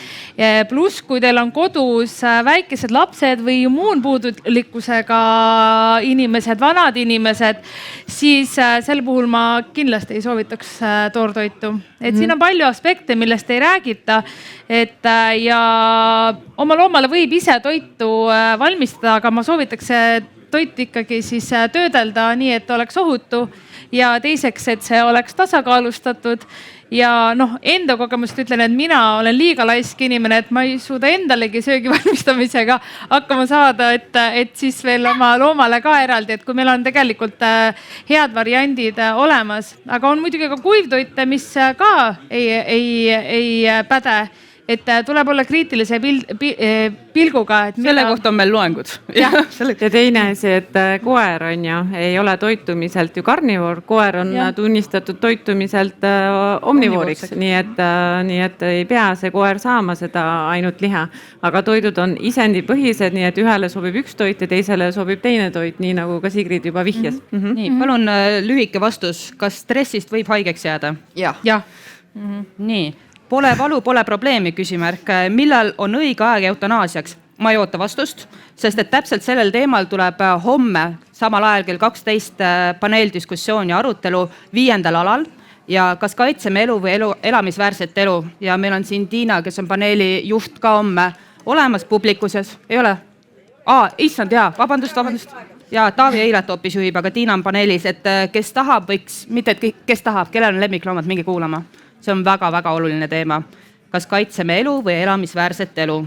Speaker 4: Pluss, kui teil on kodus väikesed lapsed või immuunpuudulikkusega inimesed, vanad inimesed, siis sel puhul ma kindlasti ei soovitaks toortoitu. Et siin on palju aspekte, millest ei räägita. Ja oma loomale võib ise toitu valmistada, aga ma soovitaks toit ikkagi siis töödelda nii, et oleks ohutu. Ja teiseks, et see oleks tasakaalustatud. Ja enda kogemust ütlen, et mina olen liiga laisk inimene, et ma ei suuda endalegi söögi valmistamisega hakkama saada, et siis veel oma loomale ka eraldi, et kui meil on tegelikult head variandid olemas. Aga on muidugi ka kuivtoite, mis ka ei päde. et tuleb olla kriitilise pilguga.
Speaker 1: Selle kohta on meil loengud.
Speaker 2: Ja teine asi, et koer on ju, ei ole toitumiselt ju karnivoor, koer on tunnistatud toitumiselt omnivooriks, nii et ei pea see koer saama seda ainult liha, aga toidud on isendipõhised, nii et ühele sobib üks toit ja teisele sobib teine toit, nii nagu ka Sigrid juba vihjas.
Speaker 1: Nii, palun lühike vastus, kas stressist võib haigeks jääda?
Speaker 6: Jah.
Speaker 1: Nii. Pole valu, pole probleemi, küsimärk. Millal on õige aeg eutanaasiaks? Ma ei oota vastust, sest et täpselt sellel teemal tuleb homme samal ajal kell 12 paneeldiskussioon ja arutelu 5. alal ja kas kaitseme elu või elamisväärset elu. Ja meil on siin Tiina, kes on paneeli juht ka homme olemas publikuses. Ei ole? Issand, vabandust. Ja Taavi Eilat hoopis juhib, aga Tiina on paneelis, et kes tahab, võiks, mitte et kes tahab, kellel on lemmikloomad, mingi kuulama. See on väga-väga oluline teema. Kas kaitseme elu või elamisväärset elu?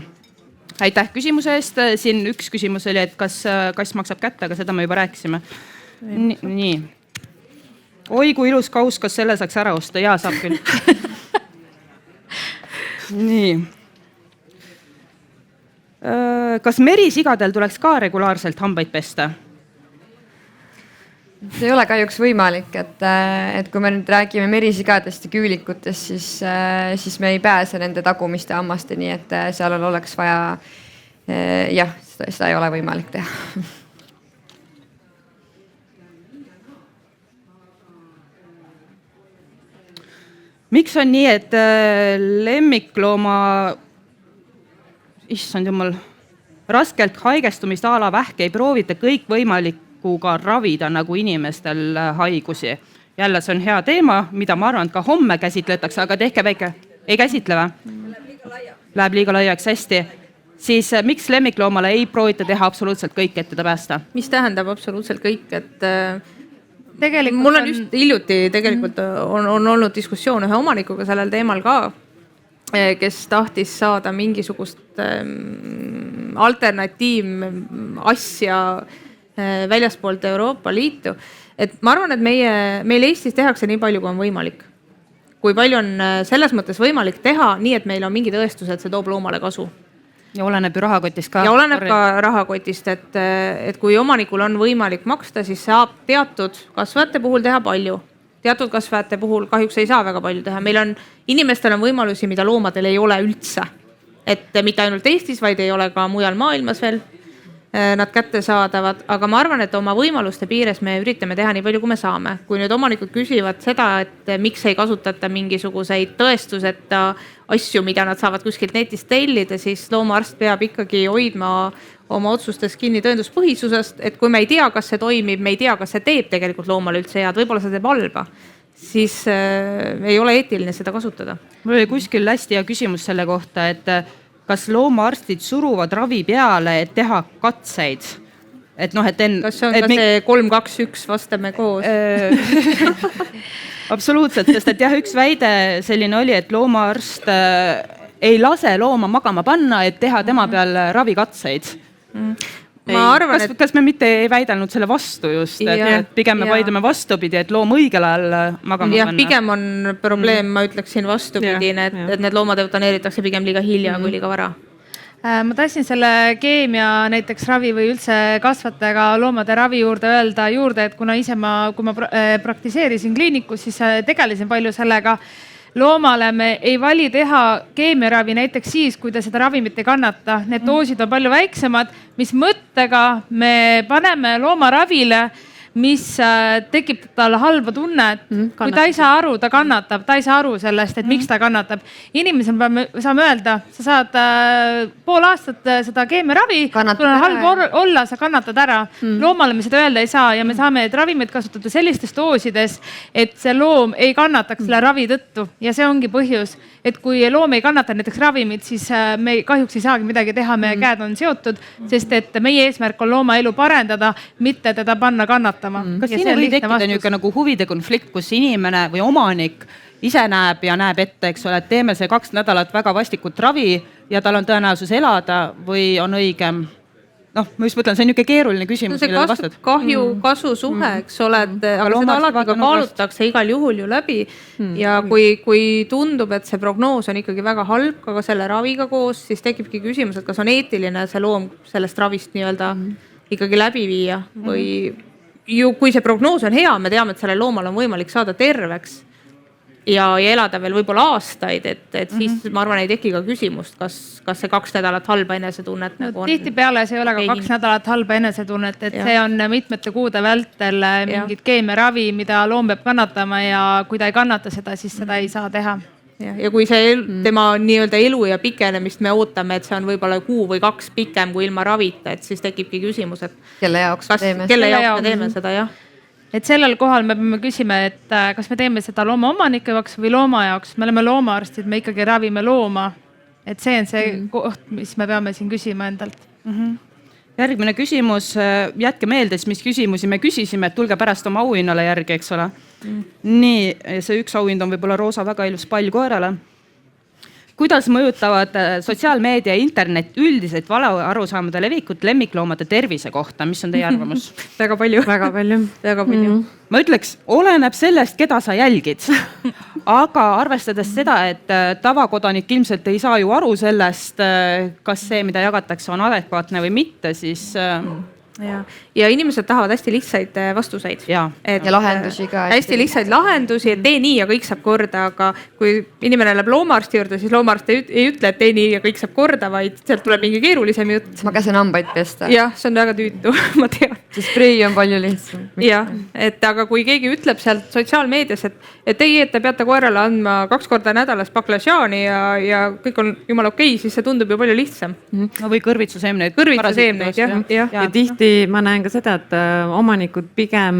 Speaker 1: Aitäh küsimuse eest. Siin üks küsimus oli, et kas maksab kätte, aga seda me juba rääkisime. Nii. Oi, kui ilus kaus, kas selle saaks ära osta? Jaa, saab küll. Nii. Kas merisigadel tuleks ka regulaarselt hambaid pesta?
Speaker 5: See ei ole kahjuks võimalik, et kui me nüüd räägime merisigadest ja küülikutest, siis me ei pääse nende tagumiste hammasteni, et seal oleks vaja, seda ei ole võimalik teha.
Speaker 1: Miks on nii, et lemmiklooma, issand jumal, raskelt haigestumist a la vähk ei proovita kõik võimalik ka ravida nagu inimestel haigusi. Jälle see on hea teema, mida ma arvan, et ka homme käsitletakse, aga tehke väike. Ei käsitle või? Läheb liiga laiaks, hästi. Siis miks lemmikloomale ei proovita teha absoluutselt kõik, et teda päästa?
Speaker 3: Mis tähendab absoluutselt kõik, et mul on just hiljuti tegelikult on olnud diskussioon ühe omanikuga sellel teemal ka, kes tahtis saada mingisugust alternatiivasja väljaspoolt Euroopa Liitu. Et ma arvan, et meil Eestis tehakse nii palju, kui on võimalik. Kui palju on selles mõttes võimalik teha, nii et meil on mingi tõestus, et see toob loomale kasu.
Speaker 1: Ja oleneb ju rahakotist ka.
Speaker 3: Ja oleneb ka rahakotist, et kui omanikul on võimalik maksta, siis saab teatud kasvajate puhul teha palju. Teatud kasvajate puhul kahjuks ei saa väga palju teha. Inimestel on võimalusi, mida loomadel ei ole üldse. Et mitte ainult Eestis, vaid ei ole ka mujal maailmas veel nad kätte saadavad, aga ma arvan, et oma võimaluste piires me üritame teha nii palju, kui me saame. Kui nüüd omanikud küsivad seda, et miks ei kasutata mingisuguseid tõestuseta asju, mida nad saavad kuskilt netist tellida, siis loomaarst peab ikkagi hoidma oma otsustes kinni tõenduspõhisusest, et kui me ei tea, kas see toimib, me ei tea, kas see teeb tegelikult loomale üldse head, võib-olla see teeb halba, siis ei ole eetiline seda kasutada.
Speaker 1: Mul oli kuskil hästi hea küsimus selle kohta, et kas loomaarstid suruvad ravi peale, et teha katseid? Et
Speaker 3: kas see on ka see 3-2-1 vastame koos?
Speaker 1: Absoluutselt, sest et üks väide selline oli, et loomaarst ei lase looma magama panna, et teha tema peal ravikatseid. Kas me mitte ei väidanud selle vastu just, et pigem me vaidleme vastupidi, et loom õigel ajal magama panna?
Speaker 3: Pigem on probleem, ma ütleksin vastupidine, et need loomad eutaneeritakse pigem liiga hilja kui liiga vara.
Speaker 4: Ma tahtsin selle keemia näiteks ravi või üldse kasvatajaga loomade ravi juurde öelda, et kuna kui ma praktiseerisin kliinikus, siis tegelesin palju sellega. Loomale me ei vali teha keemiaravi näiteks siis, kui ta seda ravimit ei kannata. Need doosid on palju väiksemad, mis mõttega me paneme loomaravile, mis tekib talle halba tunnet. Kui ta ei saa aru, ta kannatab, ta ei saa aru sellest, et miks ta kannatab. Inimesel saame öelda, sa saad pool aastat seda keemiaravi, sul on halb olla, sa kannatad ära. Loomale me seda öelda ei saa ja me saame ravimid kasutada sellistes doosides, et see loom ei kannataks selle ravi tõttu. Ja see ongi põhjus, et kui loom ei kannata näiteks ravimit, siis me kahjuks ei saagi midagi teha, meie käed on seotud, sest et meie eesmärk on looma elu parendada, mitte teda panna kannatama.
Speaker 1: Kas siin ei või tekkida niisugune nagu huvide konflikt, kus inimene või omanik ise näeb ette, eks ole, et teeme see 2 nädalat väga vastikut ravi ja tal on tõenäosus elada või on õigem noh, ma just mõtlen, see on niisugune keeruline küsimus, millele vastad.
Speaker 3: kahju-kasu suhe, eks ole, et aga seda alati ka kaalutakse igal juhul ju läbi ja kui tundub, et see prognoos on ikkagi väga halb, aga selle raviga koos, siis tekibki küsimus, et kas on eetiline see loom sellest ravist nii-öelda ikkagi läbi viia või ju kui see prognoos on hea, me teame, et sellel loomal on võimalik saada terveks ja elada veel võib-olla aastaid, et siis ma arvan, ei teki ka küsimust, kas see 2 nädalat halba enesetunnet nagu on.
Speaker 4: Tihtipeale see ei ole ka 2 nädalat halba enesetunnet, et see on mitmete kuude vältel mingid keemiaravi, mida loom peab kannatama ja kui ta ei kannata seda, siis seda ei saa teha.
Speaker 3: Ja kui see tema nii-öelda elu ja pikenemist me ootame, et see on võib-olla 1 või 2 pikem kui ilma ravita, et siis tekibki küsimus, et
Speaker 5: kelle jaoks me
Speaker 3: teeme seda, jah.
Speaker 4: Et sellel kohal me peame küsima, et kas me teeme seda looma omanike jaoks või looma jaoks. Me oleme loomaarstid, me ikkagi ravime looma. Et see on see koht, mis me peame siin küsima endalt.
Speaker 1: Järgmine küsimus, jätke meelde, mis küsimusi me küsisime, et tulge pärast oma auhinnale järgi, eks ole. Nii, see üks auhind on võib-olla roosa väga ilus pall koerale. Kuidas mõjutavad sotsiaalmeedia ja internet üldiselt valearusaamade levikut lemmikloomade tervise kohta? Mis on teie arvamus?
Speaker 3: Väga palju. Ma
Speaker 1: ütleks, oleneb sellest, keda sa jälgid. Aga arvestades seda, et tavakodanik ilmselt ei saa ju aru sellest, kas see, mida jagatakse, on adekvaatne või mitte, siis...
Speaker 3: Ja inimesed tahavad hästi lihtsaid vastuseid.
Speaker 1: Ja
Speaker 5: lahendusi ka.
Speaker 3: Hästi lihtsaid lahendusi, et tee nii ja kõik saab korda, aga kui inimene läheb loomaarsti juurde, siis loomaarst ei ütle, et tee nii ja kõik saab korda, vaid sealt tuleb mingi keerulisem jutt.
Speaker 5: Ma käsin hambaid pesta.
Speaker 3: Jah, see on väga tüütu, ma tean.
Speaker 5: See sprei on palju lihtsam.
Speaker 3: Jah, et aga kui keegi ütleb sealt sotsiaalmeedias, et teie peate koerale andma 2 korda nädalas baklažaani ja kõik on jumala okei, siis see tundub ju palju lihtsam.
Speaker 1: Või kõrvitsuseemneid.
Speaker 3: Kõrvitsuseemneid, jah.
Speaker 2: Ja tihti ma näen ka seda, et omanikud pigem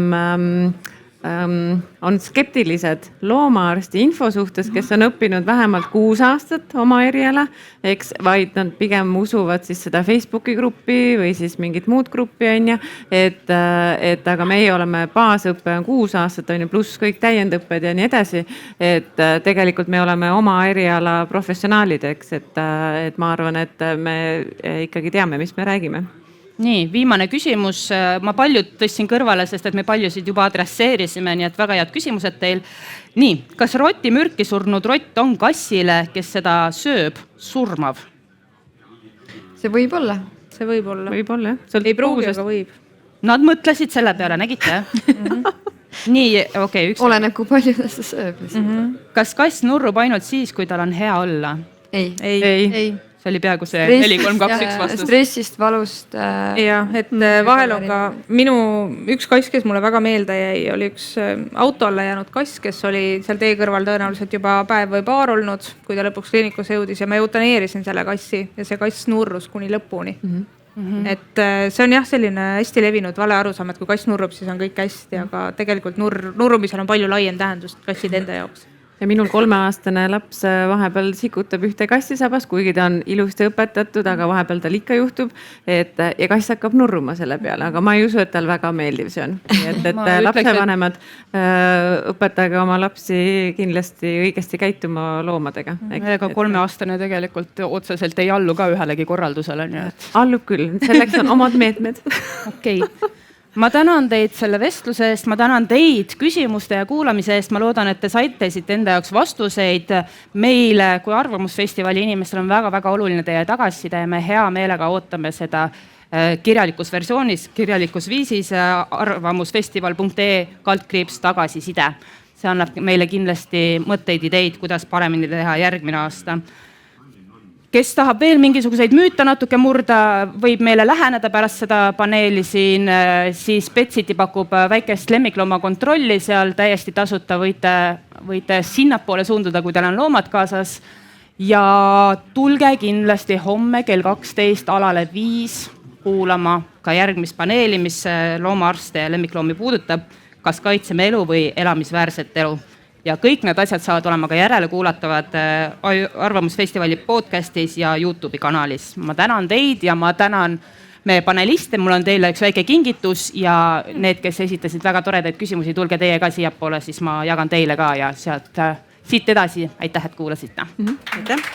Speaker 2: on skeptilised loomaarsti info suhtes, kes on õppinud vähemalt 6 aastat oma eriala, eks, vaid nad pigem usuvad siis seda Facebooki gruppi või siis mingit muud gruppi, on ju, et aga meie oleme baasõppe on 6 aastat, on ju, pluss kõik täiendõpped ja nii edasi, et tegelikult me oleme oma eriala professionaalid, eks, et ma arvan, et me ikkagi teame, mis me räägime.
Speaker 1: Nii, viimane küsimus. Ma paljud tõstsin kõrvale, sest et me paljusid juba adresseerisime, nii et väga head küsimused teil. Nii, kas roti mürki surnud rott on kassile, kes seda sööb, surmav?
Speaker 5: See võib olla.
Speaker 3: See võib olla.
Speaker 2: Võib-olla, jah.
Speaker 3: Ei pruugi, aga võib.
Speaker 1: Nad mõtlesid selle peale, nägite? Nii, okei.
Speaker 5: Oleneb, kui palju ta sööb.
Speaker 1: Kas kass nurrub ainult siis, kui tal on hea olla?
Speaker 5: Ei.
Speaker 1: See oli peaaegu see 4-3-2-1 vastus.
Speaker 5: Stressist, valust.
Speaker 3: Jah, et vahel on ka minu üks kass, kes mulle väga meelde jäi, oli üks auto alla jäänud kass, kes oli seal tee kõrval tõenäoliselt juba päev või paar olnud, kui ta lõpuks kliinikusse jõudis ja ma eutaneerisin selle kassi ja see kass nurrus kuni lõpuni. Et see on jah selline hästi levinud valearusaam, et kui kass nurrub, siis on kõik hästi, aga tegelikult nurrumisel on palju laiem tähendus kasside enda jaoks.
Speaker 2: Ja minul 3-aastane laps vahepeal sikutab ühte kassi sabas, kuigi ta on ilusti õpetatud, aga vahepeal tal ikka juhtub, ja kass hakkab nurruma selle peale, aga ma ei usu, et tal väga meeldiv see on. Et lapsevanemad õpetage oma lapsi kindlasti õigesti käituma loomadega.
Speaker 1: Ega 3-aastane tegelikult otseselt ei allu ka ühelegi korraldusele.
Speaker 2: Allub küll, selleks on omad meetmed.
Speaker 1: Okei. Ma tänan teid selle vestluse eest, ma tänan teid küsimuste ja kuulamise eest, ma loodan, et te saite siit enda jaoks vastuseid. Meile kui Arvamusfestivali inimestel on väga-väga oluline teie tagasiside ja me hea meelega ootame seda kirjalikus versioonis, kirjalikus viisis arvamusfestival.ee/tagasiside. See annab meile kindlasti mõtteid, ideid, kuidas paremini teha järgmine aasta. Kes tahab veel mingisuguseid müüte natuke murda, võib meile läheneda pärast seda paneeli siin, siis Petsiti pakub väikest lemmiklooma kontrolli seal täiesti tasuta, võite sinnapoole suunduda, kui teil on loomad kaasas. Ja tulge kindlasti homme kell 12 alale 5 kuulama ka järgmist paneeli, mis loomaarste ja lemmikloomi puudutab, kas kaitseme elu või elamisväärset elu. Ja kõik need asjad saavad olema ka järele kuulatavad Arvamusfestivali podcastis ja YouTube'i kanalis. Ma tänan teid ja ma tänan meie paneliste. Mul on teile üks väike kingitus ja need, kes esitasid väga toredaid küsimusi, tulge teie ka siiapoole, siis ma jagan teile ka ja siit edasi. Aitäh, et kuulasite.
Speaker 2: Aitäh.